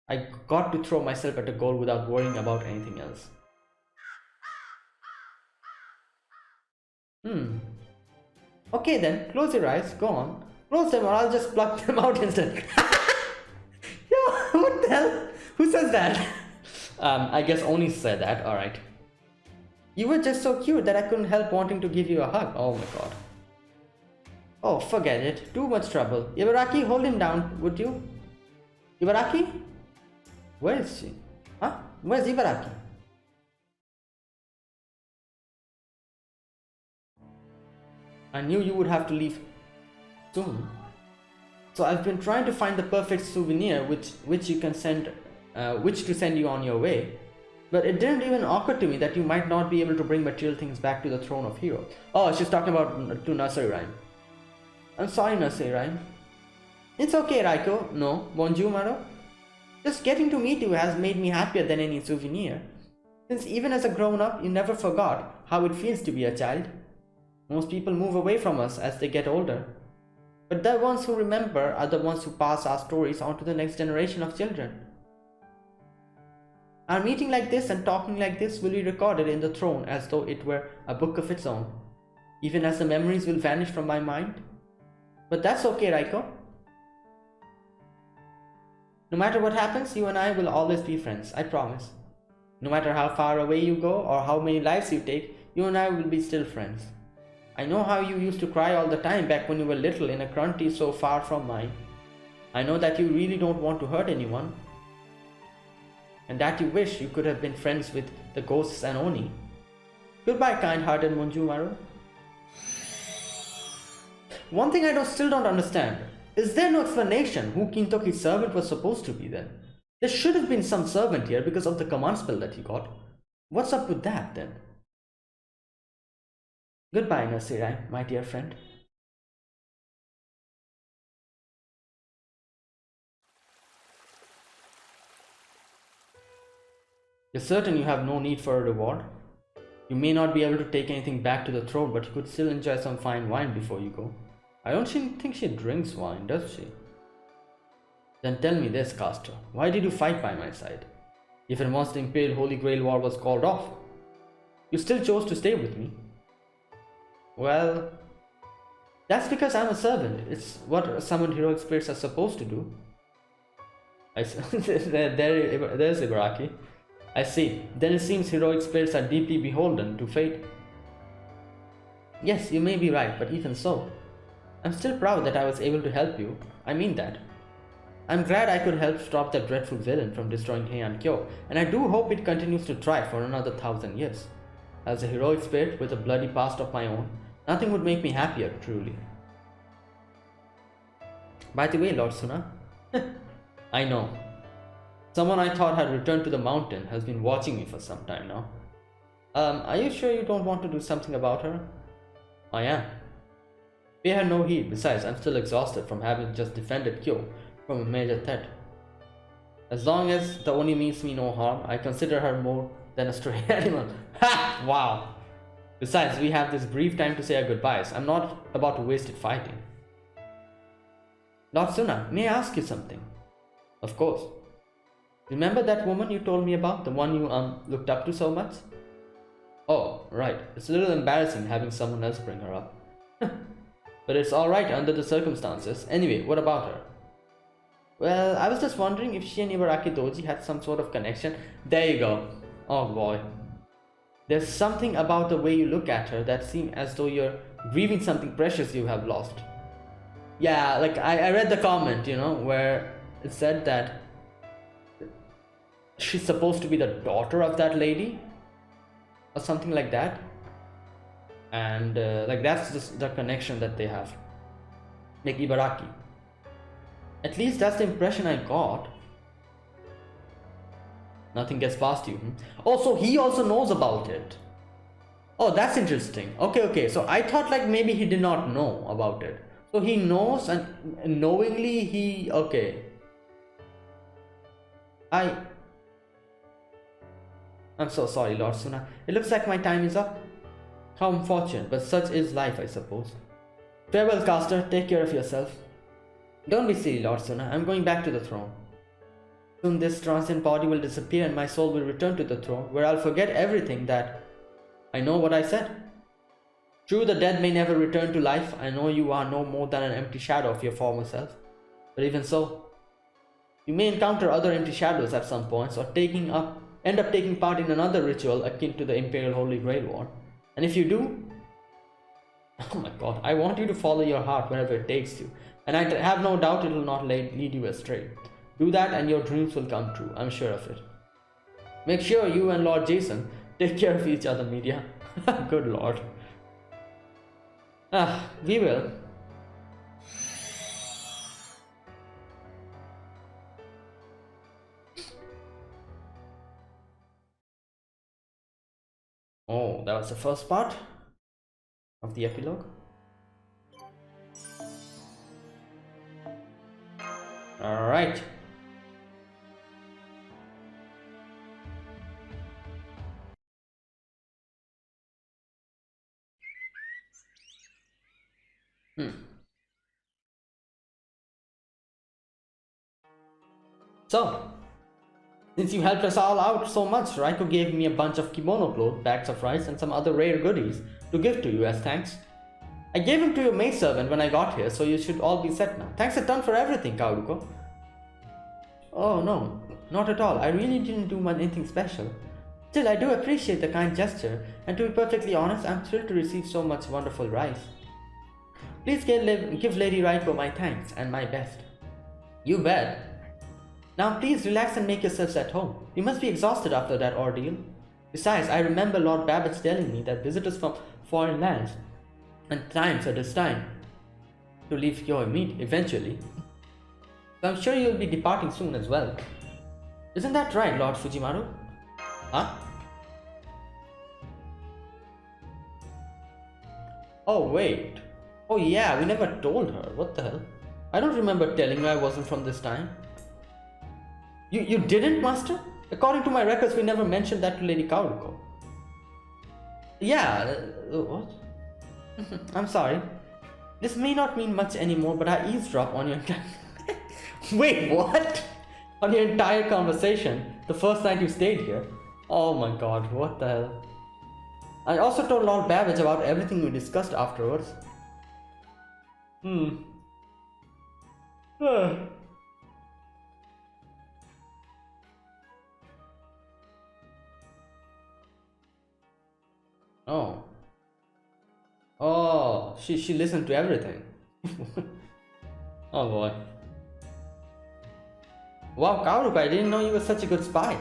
[SPEAKER 1] I got to throw myself at a goal without worrying about anything else. Okay then, close your eyes, go on. Close them or I'll just pluck them out instead. Yo, what the hell? Who says that? I guess Oni said that, alright. You were just so cute that I couldn't help wanting to give you a hug. Oh my god. Oh, forget it. Too much trouble. Ibaraki, hold him down, would you? Ibaraki? Where is she? Huh? Where's Ibaraki? I knew you would have to leave soon. So I've been trying to find the perfect souvenir which to send you on your way. But it didn't even occur to me that you might not be able to bring material things back to the throne of heroes. Oh, she's talking about to Nursery Rhyme. I'm sorry, Nursery Rhyme. It's okay, Raiko. No, bonjour, Maro. Just getting to meet you has made me happier than any souvenir. Since even as a grown-up, you never forgot how it feels to be a child. Most people move away from us as they get older. But the ones who remember are the ones who pass our stories on to the next generation of children. Our meeting like this and talking like this will be recorded in the throne as though it were a book of its own, even as the memories will vanish from my mind. But that's okay, Raiko. No matter what happens, you and I will always be friends, I promise. No matter how far away you go or how many lives you take, you and I will be still friends. I know how you used to cry all the time back when you were little in a country so far from mine. I know that you really don't want to hurt anyone, and that you wish you could have been friends with the ghosts and Oni. Goodbye, kind-hearted Monjumaru. One thing I still don't understand. Is there no explanation who Kintoki's servant was supposed to be then? There should have been some servant here because of the command spell that he got. What's up with that then? Goodbye, Nursery Rhyme, my dear friend. You're certain you have no need for a reward? You may not be able to take anything back to the throne, but you could still enjoy some fine wine before you go. I don't think she drinks wine, does she? Then tell me this, Caster. Why did you fight by my side? Even once the Imperial Holy Grail War was called off, you still chose to stay with me. Well, that's because I'm a servant. It's what summoned heroic spirits are supposed to do. There's Ibaraki. I see. Then it seems heroic spirits are deeply beholden to fate. Yes, you may be right, but even so, I'm still proud that I was able to help you. I mean that. I'm glad I could help stop that dreadful villain from destroying Heian-Kyo, and I do hope it continues to try for another 1,000 years. As a heroic spirit with a bloody past of my own, nothing would make me happier, truly. By the way, Lord Suna, I know. Someone I thought had returned to the mountain has been watching me for some time now. Are you sure you don't want to do something about her? I am. Pay her no heed. Besides, I'm still exhausted from having just defended Kyo from a major threat. As long as the Oni means me no harm, I consider her more than a stray animal. Ha! Wow! Besides, we have this brief time to say our goodbyes. I'm not about to waste it fighting. Lord Suna, may I ask you something? Of course. Remember that woman you told me about? The one you looked up to so much? Oh, right. It's a little embarrassing having someone else bring her up. But it's alright under the circumstances. Anyway, what about her? Well, I was just wondering if she and Ibaraki Doji had some sort of connection. There you go. Oh boy. There's something about the way you look at her that seems as though you're grieving something precious you have lost. Yeah, like I read the comment, you know, where it said that she's supposed to be the daughter of that lady or something like that, and like that's just the connection that they have, like Ibaraki. At least that's the impression I got. Nothing gets past you. Also, he also knows about it. Oh, that's interesting. Okay, so I thought like maybe he did not know about it. So he knows, and knowingly he... Okay. I'm so sorry, Lord Suna. It looks like my time is up. How unfortunate, but such is life, I suppose. Farewell, Caster. Take care of yourself. Don't be silly, Lord Suna. I'm going back to the throne. Soon this transient body will disappear and my soul will return to the throne, where I'll forget everything that I know what I said. True, the dead may never return to life. I know you are no more than an empty shadow of your former self. But even so, you may encounter other empty shadows at some points, or end up taking part in another ritual akin to the Imperial Holy Grail War. And if you do, oh my god, I want you to follow your heart wherever it takes you. And I have no doubt it will not lead you astray. Do that and your dreams will come true, I'm sure of it. Make sure you and Lord Jason take care of each other, media. Good lord. We will. Oh, that was the first part of the epilogue. Alright. So, since you helped us all out so much, Raiko gave me a bunch of kimono clothes, bags of rice, and some other rare goodies to give to you as thanks. I gave them to your maidservant when I got here, so you should all be set now. Thanks a ton for everything, Kaoruko. Oh no, not at all. I really didn't do anything special. Still, I do appreciate the kind gesture, and to be perfectly honest, I'm thrilled to receive so much wonderful rice. Please give Lady Raiko my thanks and my best. You bet. Now please relax and make yourselves at home. You must be exhausted after that ordeal. Besides, I remember Lord Babbage telling me that visitors from foreign lands and times are destined to leave your meat eventually. So I'm sure you'll be departing soon as well. Isn't that right, Lord Fujimaru? Huh? Oh wait. Oh yeah, we never told her. What the hell? I don't remember telling her I wasn't from this time. You didn't, Master? According to my records, we never mentioned that to Lady Kaoruko. Yeah, what? I'm sorry. This may not mean much anymore, but I eavesdropped on your entire... Wait, what? On your entire conversation, the first night you stayed here. Oh my god, what the hell? I also told Lord Babbage about everything we discussed afterwards. Oh. Oh, she listened to everything. Oh boy. Wow, Kaoruko, I didn't know you were such a good spy.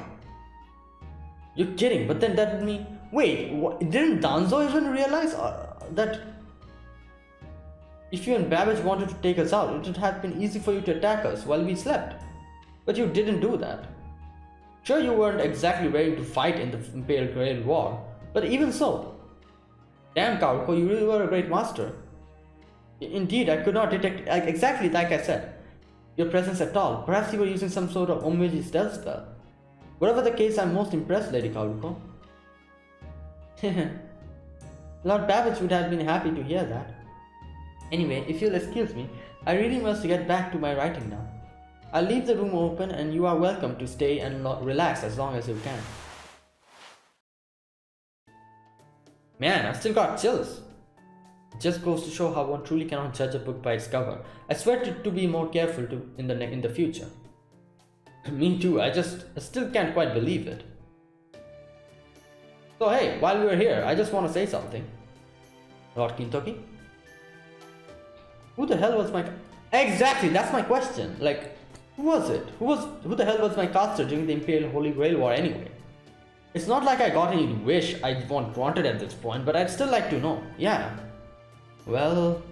[SPEAKER 1] You're kidding, but then that would mean... Wait, didn't Danzo even realize that if you and Babbage wanted to take us out, it would have been easy for you to attack us while we slept? But you didn't do that. Sure, you weren't exactly ready to fight in the Imperial Grail War, but even so. Damn, Kaoruko, you really were a great master. Indeed, I could not detect, exactly like I said, your presence at all. Perhaps you were using some sort of Omegi stealth spell. Whatever the case, I'm most impressed, Lady Kaoruko. Lord Babbage would have been happy to hear that. Anyway, if you'll excuse me, I really must get back to my writing now. I'll leave the room open and you are welcome to stay and relax as long as you can. Man, I've still got chills. It just goes to show how one truly cannot judge a book by its cover. I swear to be more careful in the future. Me too, I still can't quite believe it. So hey, while we were here, I just want to say something. Lord Kintoki? Who the hell was my... Exactly, that's my question. Like, who was it? Who the hell was my caster during the Imperial Holy Grail War anyway? It's not like I got any wish I wanted at this point, but I'd still like to know. Yeah. Well...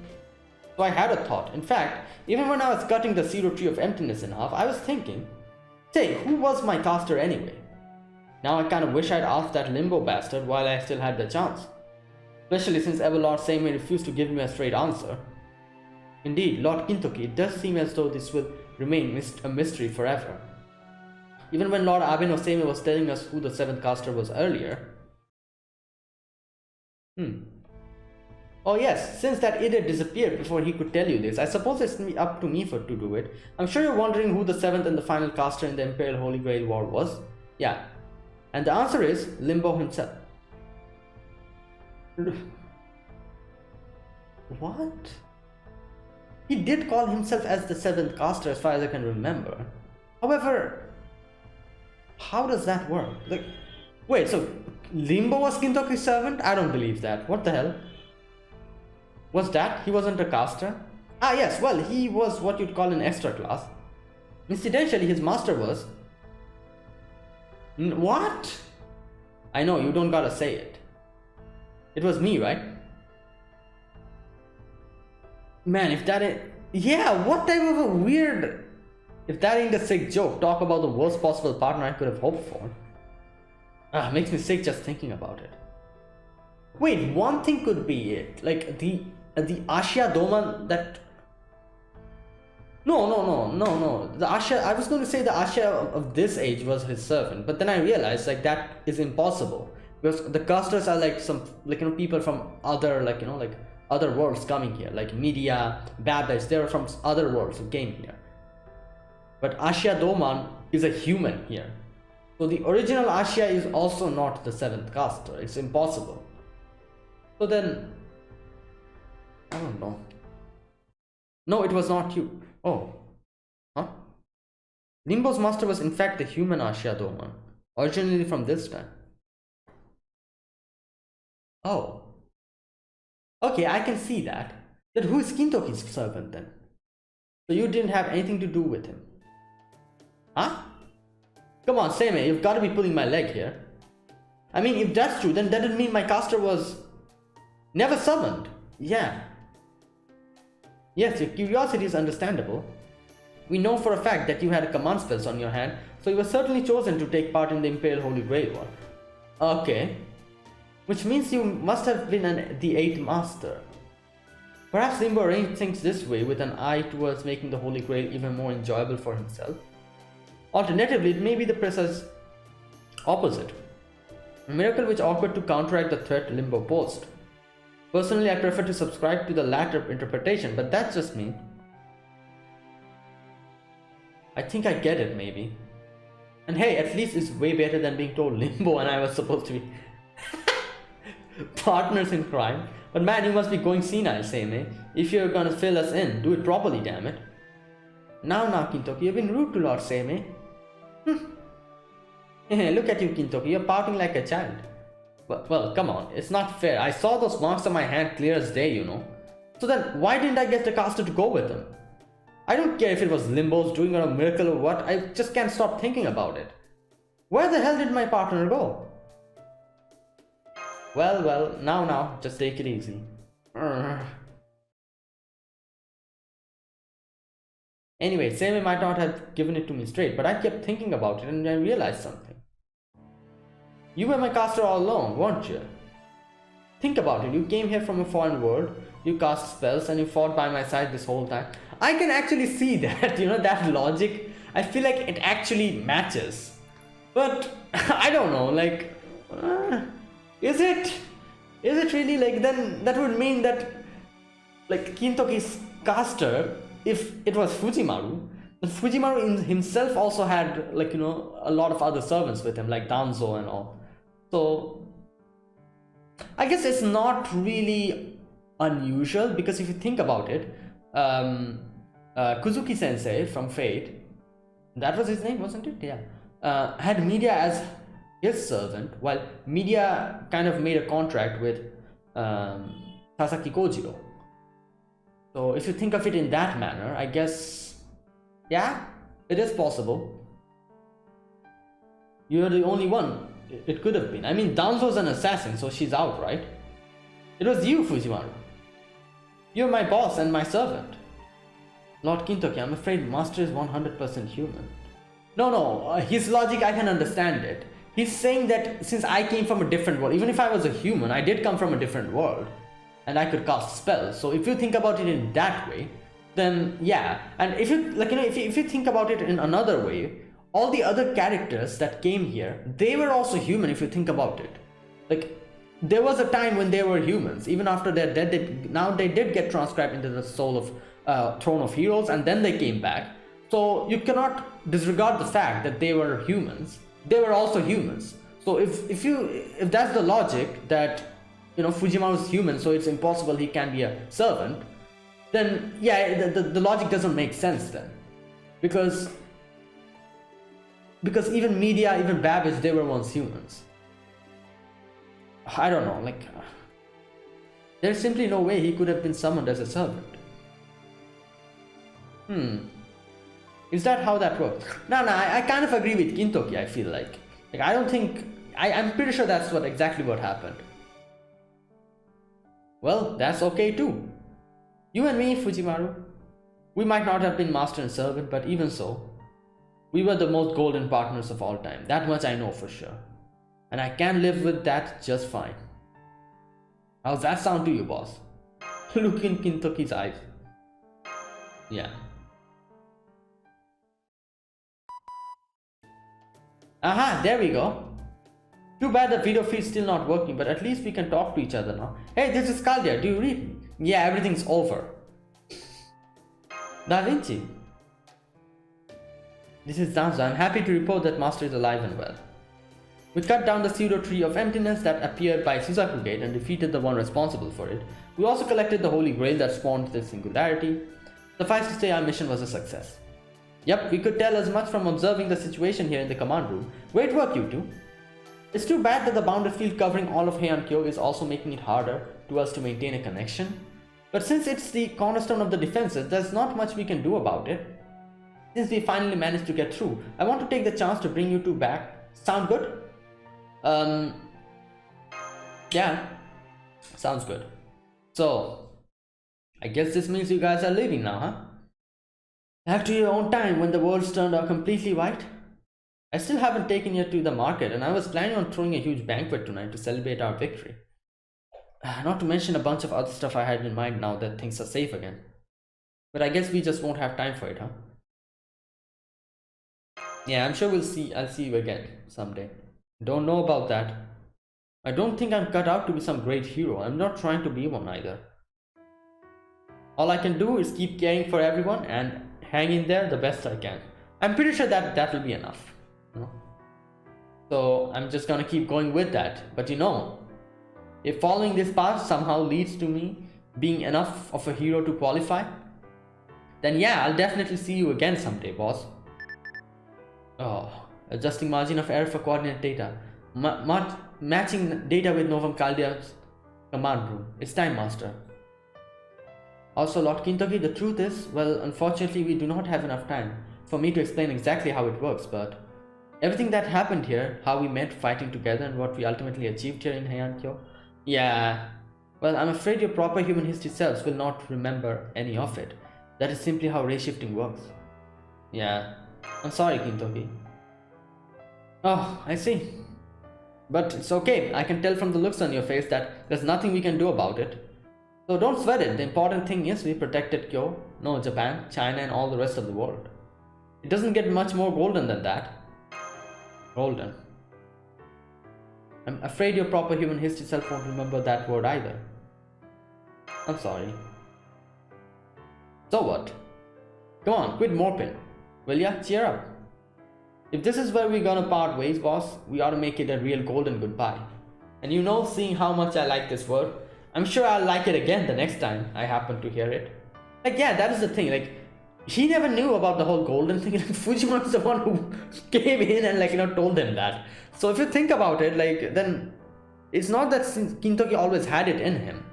[SPEAKER 1] So I had a thought. In fact, even when I was cutting the Zero Tree of Emptiness in half, I was thinking, say, who was my caster anyway? Now I kind of wish I'd asked that Limbo bastard while I still had the chance. Especially since Lord Seimei refused to give me a straight answer. Indeed, Lord Kintoki, it does seem as though this will remain a mystery forever. Even when Lord Abe no Seimei was telling us who the 7th caster was earlier. Oh yes, since that idiot disappeared before he could tell you this, I suppose it's up to me to do it. I'm sure you're wondering who the 7th and the final caster in the Imperial Holy Grail War was. Yeah. And the answer is Limbo himself. What? He did call himself as the 7th caster as far as I can remember. However, how does that work? Like, wait, so Limbo was Kintoki's servant? I don't believe that. What the hell? Was that? He wasn't a caster? Ah yes, well, he was what you'd call an extra class. Incidentally, his master was... What? I know, you don't gotta say it. It was me, right? Man, if that ain't... Yeah, what type of a weird... If that ain't a sick joke, talk about the worst possible partner I could have hoped for. Makes me sick just thinking about it. Wait, one thing could be it. Like, the Ashiya Doman that... No. The Ashiya... I was going to say the Ashiya of this age was his servant, but then I realized, like, that is impossible. Because the casters are like some, like, people from other, like, other worlds coming here. Like Media, Babbage, they're from other worlds who came here. But Ashiya Doman is a human here. So the original Ashiya is also not the 7th caster. It's impossible. So then... I don't know. No, it was not you. Oh. Huh? Limbo's master was in fact the human Ashiya Doman. Originally from this time. Oh. Okay, I can see that. Then who is Kintoki's servant then? So you didn't have anything to do with him. Huh? Come on, Seimei, you've got to be pulling my leg here. I mean, if that's true, then that would mean my caster was... never summoned. Yeah. Yes, your curiosity is understandable. We know for a fact that you had command spells on your hand, so you were certainly chosen to take part in the Imperial Holy Grail War. Okay. Which means you must have been the 8th master. Perhaps Limbo arranged things this way with an eye towards making the Holy Grail even more enjoyable for himself. Alternatively, it may be the precise opposite. A miracle which offered to counteract the threat Limbo posed. Personally, I prefer to subscribe to the latter interpretation, but that's just me. I think I get it, maybe. And hey, at least it's way better than being told Limbo and I was supposed to be partners in crime. But man, you must be going senile, Seimei. If you're gonna fill us in, do it properly, damn it. Now, Kintoki, you've been rude to Lord Seimei. Look at you, Kintoki, you're pouting like a child. Well, come on, it's not fair. I saw those marks on my hand clear as day, you know. So then, why didn't I get the caster to go with him? I don't care if it was Limbo's doing or a miracle or what, I just can't stop thinking about it. Where the hell did my partner go? Well, now, just take it easy. Anyway, Same might not have given it to me straight, but I kept thinking about it and I realized something. You were my caster all along, weren't you? Think about it, you came here from a foreign world, you cast spells and you fought by my side this whole time. I can actually see that, that logic. I feel like it actually matches. But, I don't know, like, is it really, like, then that would mean that, like, Kintoki's caster, if it was Fujimaru, then Fujimaru himself also had, like, a lot of other servants with him, like Danzo and all. So, I guess it's not really unusual, because if you think about it, Kuzuki Sensei from Fate, that was his name, wasn't it? Yeah. Had Media as his servant, while Media kind of made a contract with Sasaki Kojiro. So if you think of it in that manner, I guess, yeah, it is possible. You're the only one it could have been. I mean, Danzo's an assassin, so she's out, right? It was you, Fujimaru. You're my boss and my servant. Lord Kintoki, I'm afraid Master is 100% human. No, his logic, I can understand it. He's saying that since I came from a different world, even if I was a human, I did come from a different world. And I could cast spells. So if you think about it in that way, then yeah. And if you, like, if you think about it in another way, all the other characters that came here, they were also human if you think about it. Like, there was a time when they were humans. Even after they're dead, now they did get transcribed into the soul of Throne of Heroes, and then they came back. So you cannot disregard the fact that they were humans. They were also humans. So if that's the logic that, Fujimaru is human, so it's impossible he can be a servant, then yeah, the logic doesn't make sense then. Because even Media, even Babbage, they were once humans. I don't know, like, there's simply no way he could have been summoned as a servant. Is that how that works? No, I kind of agree with Kintoki, I feel like. I don't think, I'm pretty sure that's exactly what happened. Well, that's okay too. You and me, Fujimaru, we might not have been master and servant, but even so, we were the most golden partners of all time. That much I know for sure. And I can live with that just fine. How's that sound to you, boss? Look in Kintoki's eyes. Yeah. Aha, there we go. Too bad the video feed's still not working, but at least we can talk to each other now. Hey, this is Chaldea, do you read me? Yeah, everything's over. Da Vinci. This is Danzo. I'm happy to report that Master is alive and well. We cut down the pseudo tree of emptiness that appeared by Suzaku Gate and defeated the one responsible for it. We also collected the holy grail that spawned the singularity. Suffice to say, our mission was a success. Yep, we could tell as much from observing the situation here in the command room. Great work, you two. It's too bad that the bounded field covering all of Heian-Kyo is also making it harder to us to maintain a connection. But since it's the cornerstone of the defenses, there's not much we can do about it. Since we finally managed to get through, I want to take the chance to bring you two back. Sound good? Yeah, sounds good. So, I guess this means you guys are leaving now, huh? After your own time when the world's turned out completely white? I still haven't taken you to the market, and I was planning on throwing a huge banquet tonight to celebrate our victory. Not to mention a bunch of other stuff I had in mind now that things are safe again. But I guess we just won't have time for it, huh? Yeah, I'm sure I'll see you again someday. Don't know about that. I don't think I'm cut out to be some great hero. I'm not trying to be one either. All I can do is keep caring for everyone and hang in there the best I can. I'm pretty sure that will be enough. So I'm just gonna keep going with that. But if following this path somehow leads to me being enough of a hero to qualify, then yeah, I'll definitely see you again someday, boss. Oh, adjusting margin of error for coordinate data. Matching data with Novum Chaldea's command room. It's time, Master. Also, Lord Kintoki, the truth is, well, unfortunately, we do not have enough time for me to explain exactly how it works, but everything that happened here, how we met fighting together, and what we ultimately achieved here in Heian-Kyo, yeah, well, I'm afraid your proper human history selves will not remember any of it. That is simply how race shifting works. Yeah, I'm sorry, Kintoki. Oh, I see. But it's okay, I can tell from the looks on your face that there's nothing we can do about it. So don't sweat it, the important thing is we protected Kyo, no, Japan, China and all the rest of the world. It doesn't get much more golden than that. Golden. I'm afraid your proper human history self won't remember that word either. I'm sorry. So what? Come on, quit moping. Will ya? Cheer up. If this is where we're gonna part ways, boss, we ought to make it a real golden goodbye. And you know, seeing how much I like this word, I'm sure I'll like it again the next time I happen to hear it. Like, yeah, that is the thing, like, he never knew about the whole golden thing. Like, Fujimon was the one who came in and, like, told him that. So if you think about it, like, then it's not that Kintoki always had it in him.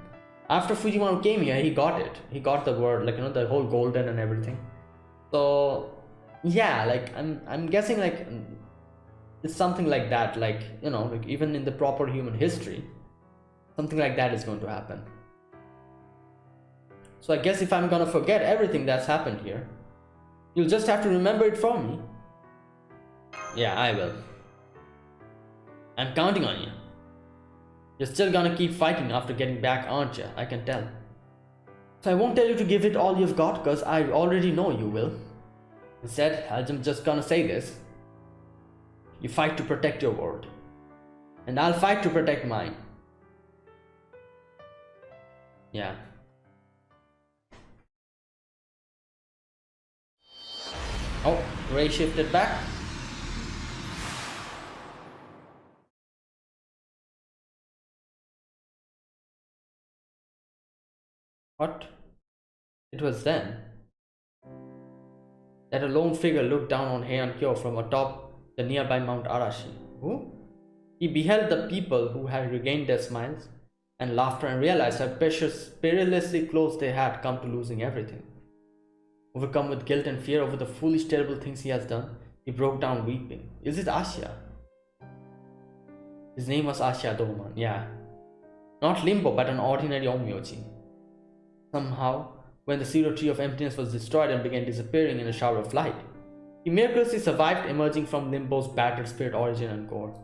[SPEAKER 1] After Fujimon came here, he got it. He got the word, like, the whole golden and everything. So yeah, like, I'm guessing, like, it's something like that, like, like, even in the proper human history, something like that is going to happen. So I guess if I'm gonna forget everything that's happened here, you'll just have to remember it for me. Yeah, I will. I'm counting on you. You're still gonna keep fighting after getting back, aren't you? I can tell. So I won't tell you to give it all you've got, because I already know you will. Instead, I'm just gonna say this. You fight to protect your world. And I'll fight to protect mine. Yeah. Oh, Ray shifted back. What? It was then that a lone figure looked down on Heian-Kyo from atop the nearby Mount Arashi. Who? He beheld the people who had regained their smiles and laughter and realized how perilously close they had come to losing everything. Overcome with guilt and fear over the foolish, terrible things he has done, he broke down weeping. Is it Ashiya? His name was Ashiya Doman, yeah. Not Limbo, but an ordinary Onmyoji. Somehow, when the zero tree of emptiness was destroyed and began disappearing in a shower of light, he miraculously survived, emerging from Limbo's battered spirit origin and core.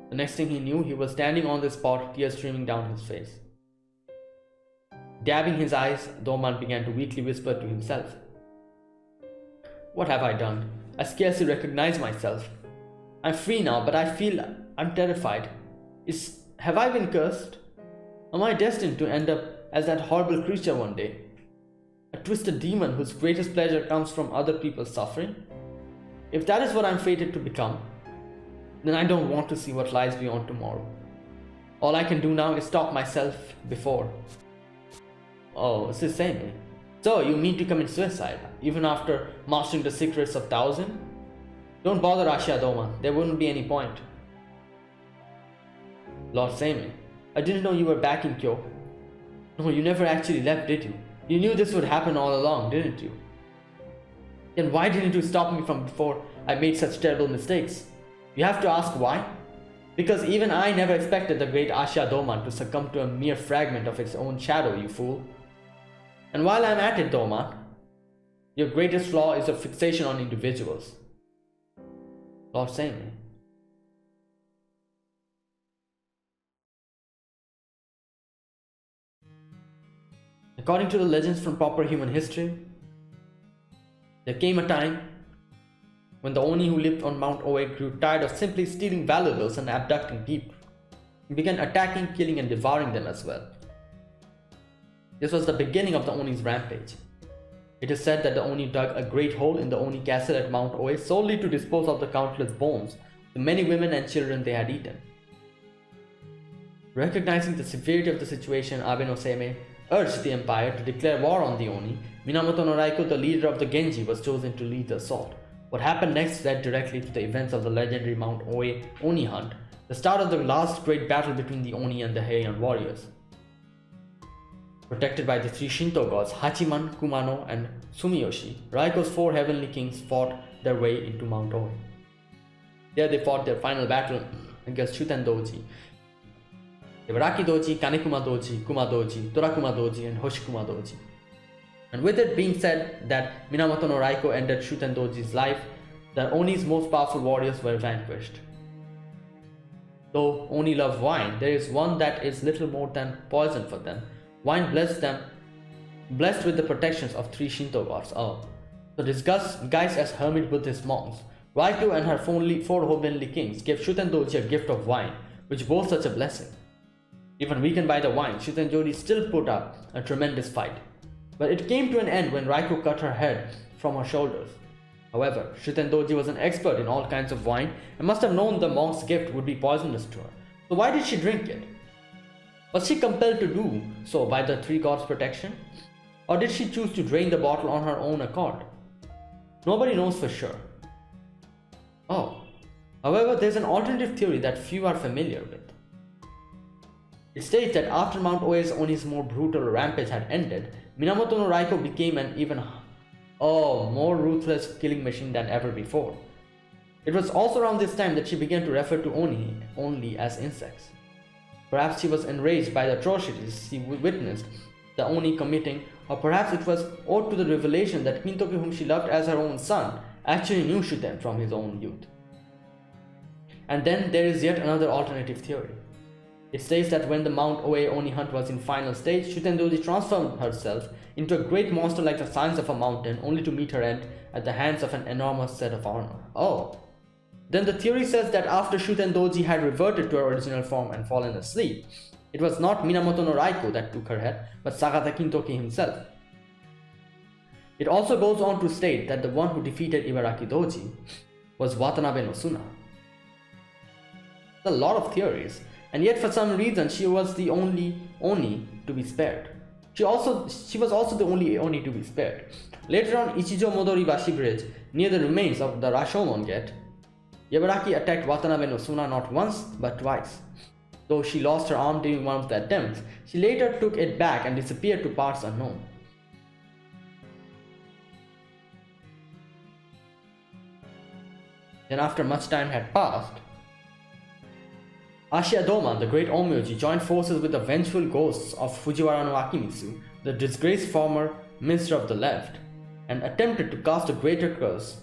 [SPEAKER 1] The next thing he knew, he was standing on the spot, tears streaming down his face. Dabbing his eyes, Doman began to weakly whisper to himself. What have I done? I scarcely recognize myself. I'm free now, but I feel I'm terrified. Have I been cursed? Am I destined to end up as that horrible creature one day? A twisted demon whose greatest pleasure comes from other people's suffering? If that is what I'm fated to become, then I don't want to see what lies beyond tomorrow. All I can do now is stop myself before. Oh, this is Same. So, you mean to commit suicide, even after mastering the secrets of Taoism? Don't bother, Ashiya Doman, there wouldn't be any point. Lord Same, I didn't know you were back in Kyo. No, you never actually left, did you? You knew this would happen all along, didn't you? Then why didn't you stop me from before I made such terrible mistakes? You have to ask why? Because even I never expected the great Ashiya Doman to succumb to a mere fragment of its own shadow, you fool. And while I'm at it, Doman, your greatest flaw is your fixation on individuals. Lord Same. According to the legends from proper human history, there came a time when the Oni who lived on Mount Oe grew tired of simply stealing valuables and abducting people. He began attacking, killing and devouring them as well. This was the beginning of the Oni's rampage. It is said that the Oni dug a great hole in the Oni castle at Mount Oe solely to dispose of the countless bones, the many women and children they had eaten. Recognizing the severity of the situation, Abe no Seimei urged the empire to declare war on the Oni. Minamoto no Raiko, the leader of the Genji, was chosen to lead the assault. What happened next led directly to the events of the legendary Mount Oe Oni hunt, the start of the last great battle between the Oni and the Heian warriors. Protected by the three Shinto gods Hachiman, Kumano, and Sumiyoshi, Raiko's four heavenly kings fought their way into Mount Oi. There they fought their final battle against Shuten Doji, Ibaraki Doji, Kanekuma Doji, Kuma Doji, Torakuma Doji, and Hoshikuma Doji. And with it being said that Minamoto no Raiko ended Shuten Doji's life, the Oni's most powerful warriors were vanquished. Though Oni love wine, there is one that is little more than poison for them. Wine blessed with the protections of three Shinto gods. So disguised as hermit Buddhist monks, Raiko and her four heavenly kings gave Shuten Doji a gift of wine, which bore such a blessing. Even weakened by the wine, Shuten Doji still put up a tremendous fight. But it came to an end when Raiko cut her head from her shoulders. However, Shuten Doji was an expert in all kinds of wine and must have known the monk's gift would be poisonous to her. So why did she drink it? Was she compelled to do so by the three gods' protection? Or did she choose to drain the bottle on her own accord? Nobody knows for sure. However, there's an alternative theory that few are familiar with. It states that after Mount Oi's Oni's more brutal rampage had ended, Minamoto no Raiko became an even more ruthless killing machine than ever before. It was also around this time that she began to refer to Oni only as insects. Perhaps she was enraged by the atrocities she witnessed the Oni committing, or perhaps it was owed to the revelation that Kintoki, whom she loved as her own son, actually knew Shuten from his own youth. And then there is yet another alternative theory. It states that when the Mount Oe Oni hunt was in final stage, Shuten Doji transformed herself into a great monster like the size of a mountain, only to meet her end at the hands of an enormous set of armor. Then the theory says that after Shuten Doji had reverted to her original form and fallen asleep, it was not Minamoto no Raiko that took her head, but Sagata Kintoki himself. It also goes on to state that the one who defeated Ibaraki Doji was Watanabe no Suna. A lot of theories, and yet for some reason she was the only Oni to be spared. She was also the only Oni to be spared. Later on Ichijo Modori Bashi Bridge, near the remains of the Rashomon gate, Ibaraki attacked Watanabe no Suna not once but twice. Though she lost her arm during one of the attempts, she later took it back and disappeared to parts unknown. Then after much time had passed, Ashiya Doman, the great Onmyoji, joined forces with the vengeful ghosts of Fujiwara no Akimitsu, the disgraced former minister of the left, and attempted to cast a greater curse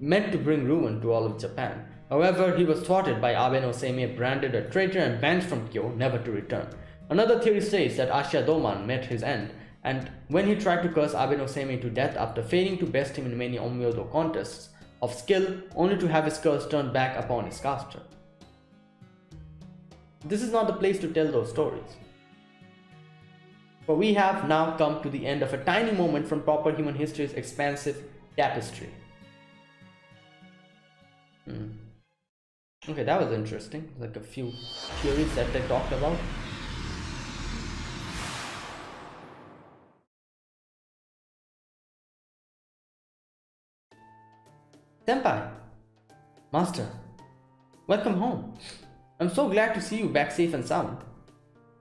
[SPEAKER 1] meant to bring ruin to all of Japan. However, he was thwarted by Abe no Seimei, branded a traitor and banished from Kyo, never to return. Another theory states that Ashiya Doman met his end, and when he tried to curse Abe no Seimei to death after failing to best him in many Onmyodo contests of skill, only to have his curse turned back upon his caster. This is not the place to tell those stories. For we have now come to the end of a tiny moment from proper human history's expansive tapestry. Okay, that was interesting. Like a few theories that they talked about. Senpai! Master! Welcome home. I'm so glad to see you back safe and sound.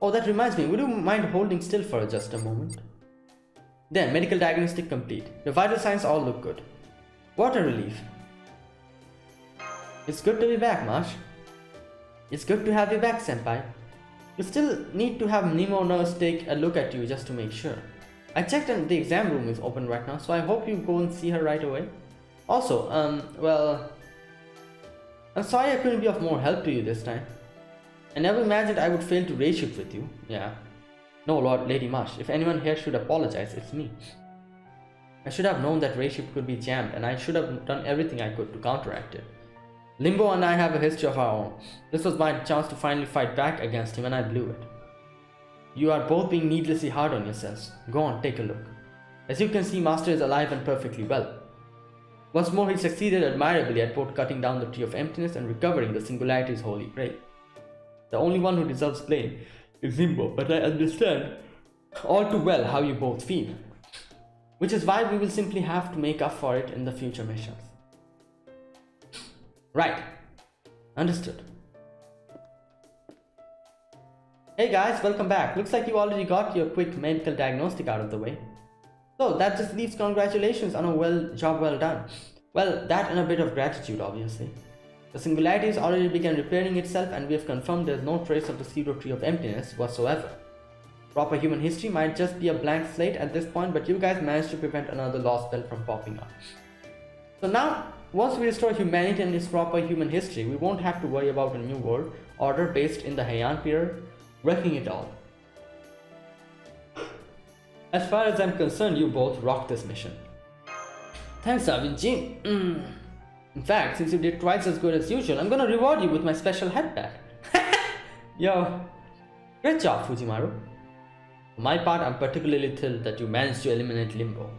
[SPEAKER 1] Oh, that reminds me, would you mind holding still for just a moment? Then, medical diagnostic complete. Your vital signs all look good. What a relief. It's good to be back, Marsh. It's good to have you back, Senpai. You still need to have Nemo nurse take a look at you just to make sure. I checked and the exam room is open right now, so I hope you go and see her right away. Also, well, I'm sorry I couldn't be of more help to you this time. I never imagined I would fail to race shift with you. Yeah. No, Lady Marsh, if anyone here should apologize, it's me. I should have known that race shift could be jammed, and I should have done everything I could to counteract it. Limbo and I have a history of our own. This was my chance to finally fight back against him, and I blew it. You are both being needlessly hard on yourselves. Go on, take a look. As you can see, Master is alive and perfectly well. What's more, he succeeded admirably at both cutting down the Tree of Emptiness and recovering the Singularity's holy grail. The only one who deserves blame is Limbo, but I understand all too well how you both feel. Which is why we will simply have to make up for it in the future missions. Right. Understood. Hey guys, welcome back. Looks like you already got your quick medical diagnostic out of the way. So that just leaves congratulations on a job well done. Well, that and a bit of gratitude, obviously. The singularity has already begun repairing itself, and we have confirmed there is no trace of the pseudo tree of emptiness whatsoever. Proper human history might just be a blank slate at this point, but you guys managed to prevent another lost bell from popping up. So now, once we restore humanity and its proper human history, we won't have to worry about a new world order based in the Heian period, wrecking it all. As far as I'm concerned, you both rocked this mission. Thanks, Avinji. In fact, since you did twice as good as usual, I'm gonna reward you with my special headband. Yo, great job, Fujimaru. For my part, I'm particularly thrilled that you managed to eliminate Limbo.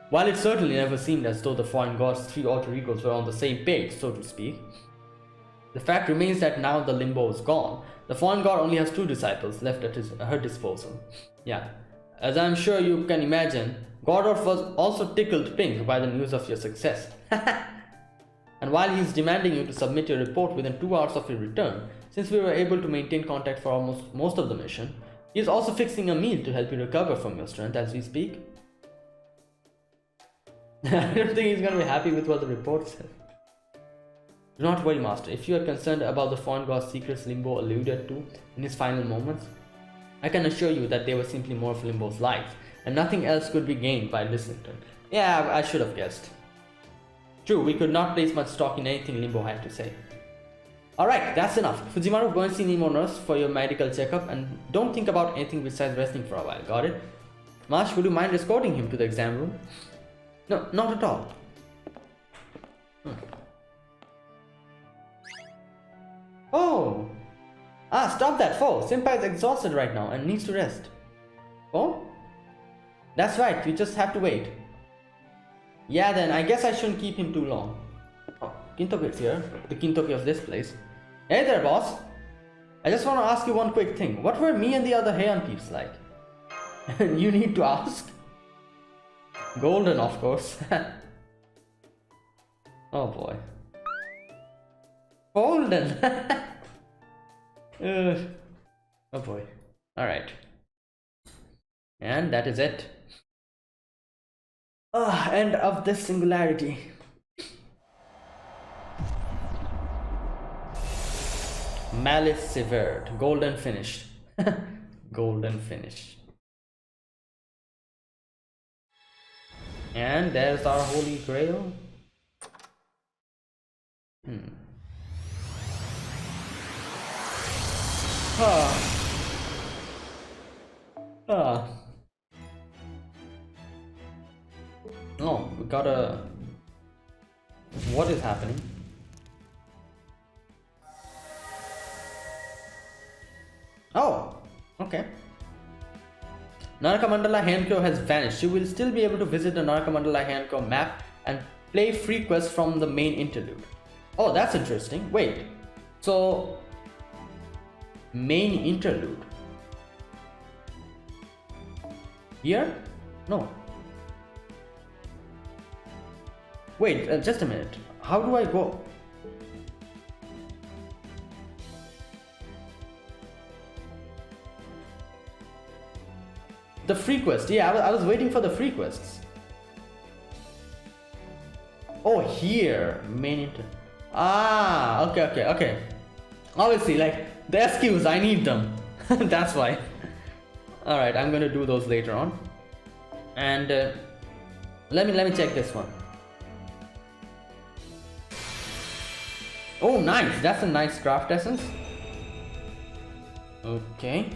[SPEAKER 1] While it certainly never seemed as though the foreign god's three alter egos were on the same page, so to speak, the fact remains that now the Limbo is gone, the foreign god only has two disciples left at her disposal. Yeah, as I'm sure you can imagine, Godolph was also tickled pink by the news of your success. And while he's demanding you to submit your report within 2 hours of your return, since we were able to maintain contact for almost most of the mission, he is also fixing a meal to help you recover from your strength as we speak. I don't think he's gonna be happy with what the report says. Do not worry, Master. If you are concerned about the foreign god's secrets Limbo alluded to in his final moments, I can assure you that they were simply more of Limbo's life, and nothing else could be gained by listening to him. Yeah, I should have guessed. True, we could not place much stock in anything Limbo had to say. Alright, that's enough. Fujimaru, go and see Nemo Nurse for your medical checkup, and don't think about anything besides resting for a while, got it? Marsh, would you mind escorting him to the exam room? No, not at all. Oh! Stop that, foe! Senpai is exhausted right now and needs to rest. Oh? That's right, we just have to wait. Yeah then, I guess I shouldn't keep him too long. Oh, Kintoki's here, the Kintoki of this place. Hey there, boss! I just want to ask you one quick thing. What were me and the other Heian peeps like? You need to ask? Golden, of course. Oh boy. Golden! Oh boy. Alright. And that is it. End of this singularity. Malice severed. Golden finished. Golden finished. And there's our holy grail. Oh, we got a... What is happening? Oh, okay. Naraka Mandala Heian-Kyo has vanished. You will still be able to visit the Naraka Mandala Heian-Kyo map and play free quests from the main interlude. Oh, that's interesting. Wait, so... Main interlude. Here? No. Wait, just a minute. How do I go? The free quest. Yeah, I was waiting for the free quests. Oh, here. Main interlude. Okay. Obviously, like, the SQs, I need them. That's why. Alright, I'm gonna do those later on. And let me check this one. Oh, nice. That's a nice craft essence. Okay.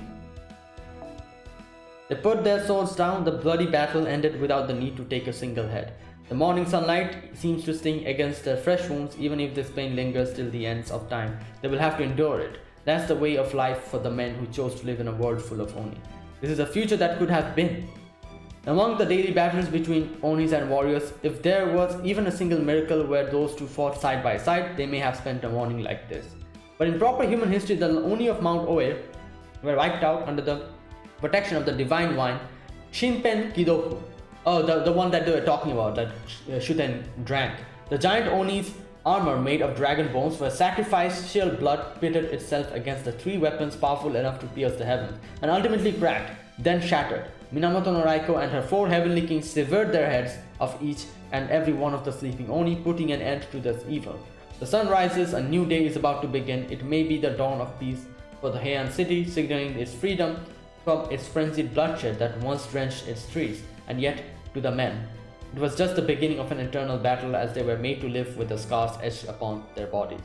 [SPEAKER 1] They put their swords down. The bloody battle ended without the need to take a single head. The morning sunlight seems to sting against their fresh wounds. Even if this pain lingers till the ends of time, they will have to endure it. That's the way of life for the men who chose to live in a world full of Oni. This is a future that could have been. Among the daily battles between Onis and warriors, if there was even a single miracle where those two fought side by side, they may have spent a morning like this. But in proper human history, the Oni of Mount Oe were wiped out under the protection of the divine wine Shinpen Kidoku. Oh, the one that they were talking about, that Shuten drank. The giant Onis armor made of dragon bones where sacrificial blood pitted itself against the 3 weapons powerful enough to pierce the heavens, and ultimately cracked, then shattered. Minamoto no Raiko and her 4 heavenly kings severed their heads of each and every one of the sleeping Oni, putting an end to this evil. The sun rises, a new day is about to begin. It may be the dawn of peace for the Heian city, signaling its freedom from its frenzied bloodshed that once drenched its streets, and yet, to the men, it was just the beginning of an eternal battle as they were made to live with the scars etched upon their bodies.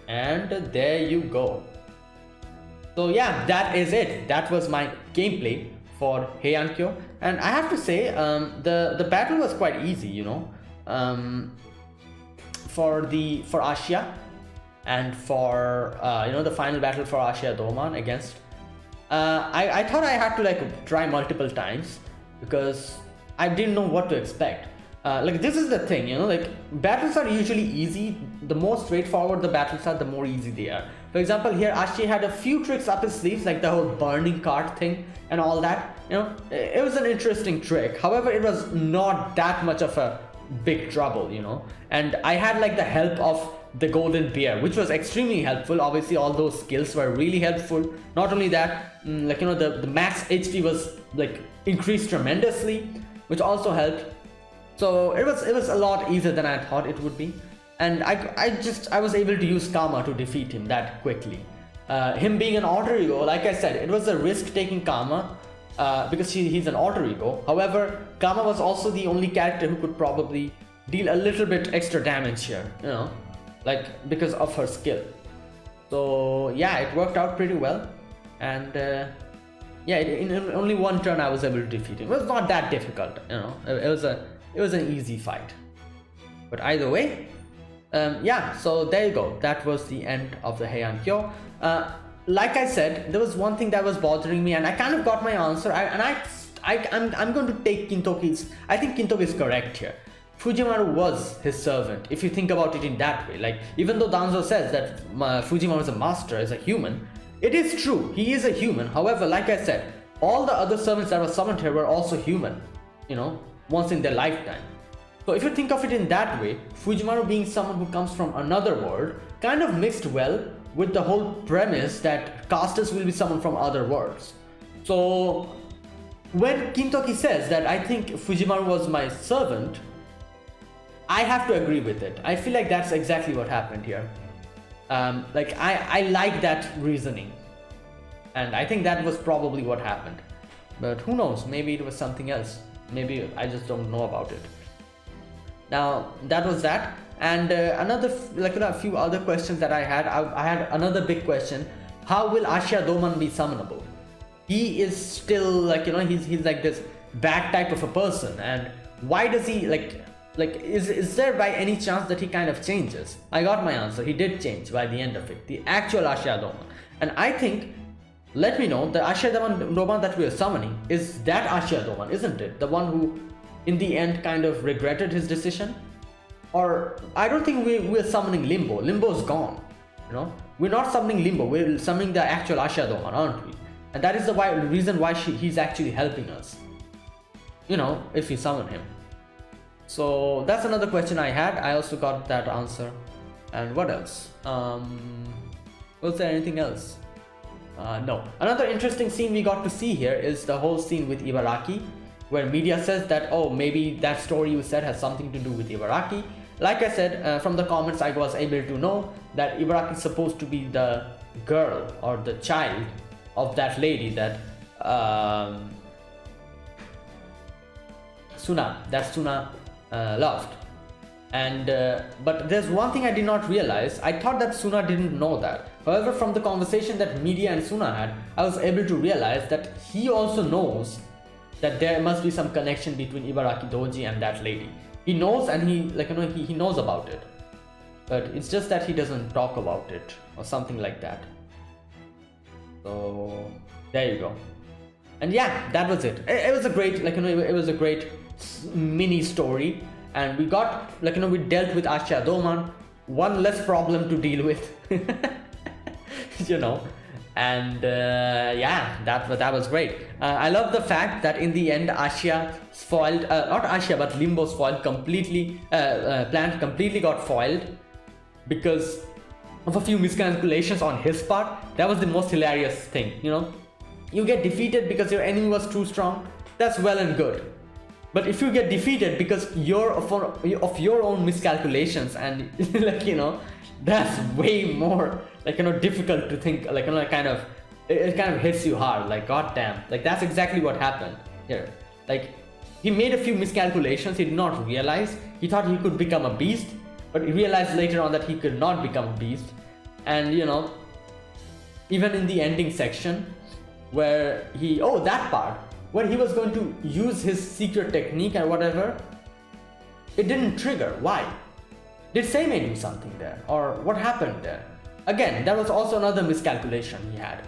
[SPEAKER 1] And there you go. So yeah, that is it. That was my gameplay for Heian-Kyo, and I have to say, the battle was quite easy, you know, for Ashiya, and for you know, the final battle for Ashiya Doman against. I thought I had to like try multiple times because I didn't know what to expect. Like, this is the thing, you know, like, battles are usually easy. The more straightforward the battles are, the more easy they are. For example, here Ashiya had a few tricks up his sleeves, like the whole burning cart thing and all that. You know, it was an interesting trick. However, it was not that much of a big trouble, you know. And I had like the help of the golden bear, which was extremely helpful. Obviously, all those skills were really helpful. Not only that, like, you know, the max HP was like increased tremendously, which also helped. So it was a lot easier than I thought it would be, and I was able to use Karma to defeat him that quickly. Him being an alter ego, like I said, it was a risk-taking Karma because he's an alter ego. However, Karma was also the only character who could probably deal a little bit extra damage here, you know, like, because of her skill. So yeah, it worked out pretty well, and yeah, in only one turn I was able to defeat him. It was not that difficult, you know. It was an easy fight. But either way, yeah, so there you go. That was the end of the Heian-Kyo. Like I said, there was one thing that was bothering me, and I kind of got my answer. I'm going to take Kintoki's. I think Kintoki is correct here. Fujimaru was his servant, if you think about it in that way. Like, even though Danzo says that Fujimaru is a master, is a human, it is true, he is a human. However, like I said, all the other servants that were summoned here were also human, you know, once in their lifetime. So if you think of it in that way, Fujimaru being someone who comes from another world kind of mixed well with the whole premise that casters will be someone from other worlds. So when Kintoki says that I think Fujimaru was my servant, I have to agree with it. I feel like that's exactly what happened here. Like, I like that reasoning, and I think that was probably what happened. But who knows, maybe it was something else. Maybe I just don't know about it. Now, that was that. And another, like, a few other questions that I had. I had another big question. How will Ashiya Doman be summonable? He is still, like, you know, he's like this bad type of a person. And why does he, like is there by any chance that he kind of changes? I got my answer. He did change by the end of it. The actual Ashiya Doman. And I think, let me know, the Ashiya Doman that we are summoning is that Ashiya Doman, isn't it? The one who, in the end, kind of regretted his decision? Or, I don't think we're summoning Limbo. Limbo's gone, you know? We're not summoning Limbo, we're summoning the actual Ashiya Doman, aren't we? And that is the reason why he's actually helping us, you know, if we summon him. So, that's another question I had. I also got that answer. And what else? Was there anything else? No. Another interesting scene we got to see here is the whole scene with Ibaraki, where media says that, oh, maybe that story you said has something to do with Ibaraki. Like I said, from the comments I was able to know that Ibaraki is supposed to be the girl or the child of that lady that Suna loved. And but there's one thing I did not realize. I thought that Suna didn't know that. However, from the conversation that media and Suna had, I was able to realize that he also knows that there must be some connection between Ibaraki Doji and that lady. He knows, and he knows about it, but it's just that he doesn't talk about it or something like that. So there you go. And yeah, that was it. It was a great, it was a great mini story, and we got, we dealt with Ashiya Doman, one less problem to deal with, you know. And yeah, that was great. I love the fact that in the end Ashiya foiled, not Ashiya but Limbo's foiled completely, plan completely got foiled because of a few miscalculations on his part. That was the most hilarious thing, you know. You get defeated because your enemy was too strong, that's well and good. But if you get defeated because of your own miscalculations, and like, you know, that's way more, like, you know, difficult to think, like, you know, kind of, it kind of hits you hard, like, goddamn, like, that's exactly what happened here. Like, he made a few miscalculations, he did not realize, he thought he could become a beast, but he realized later on that he could not become a beast. And, you know, even in the ending section where he, oh, that part where he was going to use his secret technique and whatever, it didn't trigger. Why? Did Seimei do something there, or what happened there? Again, that was also another miscalculation he had.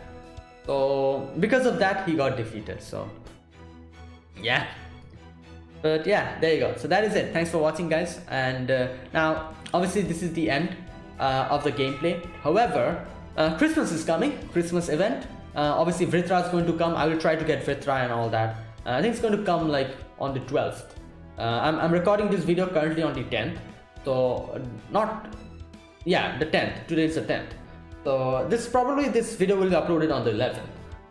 [SPEAKER 1] So because of that, he got defeated. So yeah, but yeah, there you go. So that is it. Thanks for watching, guys. And now obviously this is the end of the gameplay. However, Christmas is coming, Christmas event. Obviously Vritra is going to come. I will try to get Vritra and all that. I think it's going to come like on the 12th. I'm recording this video currently on the 10th. So not, yeah, the 10th. Today is the 10th. So this video will be uploaded on the 11th.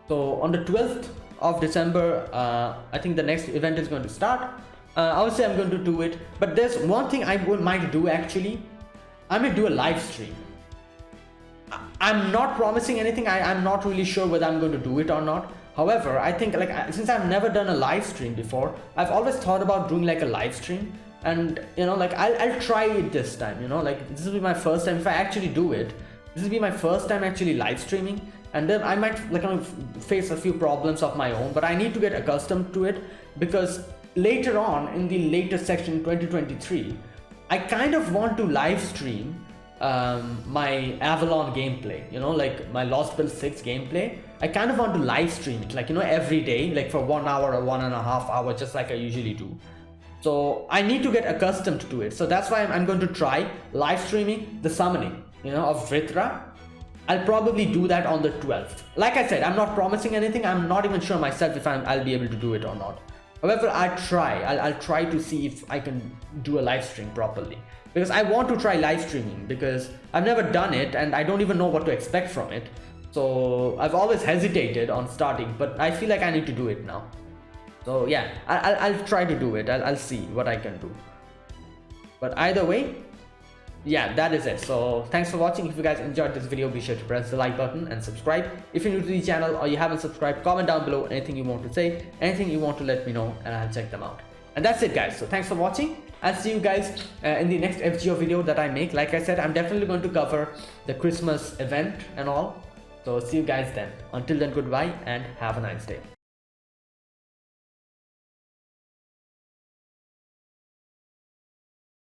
[SPEAKER 1] So on the 12th of December, I think the next event is going to start. Obviously I'm going to do it, but there's one thing I might do actually. I may do a live stream. I'm not promising anything. I'm not really sure whether I'm going to do it or not. However, I think, like, since I've never done a live stream before, I've always thought about doing like a live stream. And, you know, like, I'll try it this time, you know, like, this will be my first time. If I actually do it, this will be my first time actually live streaming. And then I might, like, kind of face a few problems of my own, but I need to get accustomed to it, because later on in the later section 2023, I kind of want to live stream my Avalon gameplay, you know, like my Lost Bill 6 gameplay. I kind of want to live stream it, like, you know, every day, like for 1 hour or 1.5 hours, just like I usually do. So I need to get accustomed to it. So that's why I'm going to try live streaming the summoning, you know, of Vritra. I'll probably do that on the 12th. Like I said, I'm not promising anything. I'm not even sure myself if I'll be able to do it or not. However, I'll try to see if I can do a live stream properly, because I want to try live streaming, because I've never done it and I don't even know what to expect from it. So I've always hesitated on starting, but I feel like I need to do it now. So yeah, I'll try to do it. I'll see what I can do. But either way, yeah, that is it. So thanks for watching. If you guys enjoyed this video, be sure to press the like button and subscribe. If you're new to the channel or you haven't subscribed, comment down below anything you want to say, anything you want to let me know, and I'll check them out. And that's it, guys. So thanks for watching. I'll see you guys in the next FGO video that I make. Like I said, I'm definitely going to cover the Christmas event and all. So see you guys then. Until then, goodbye and have a nice day.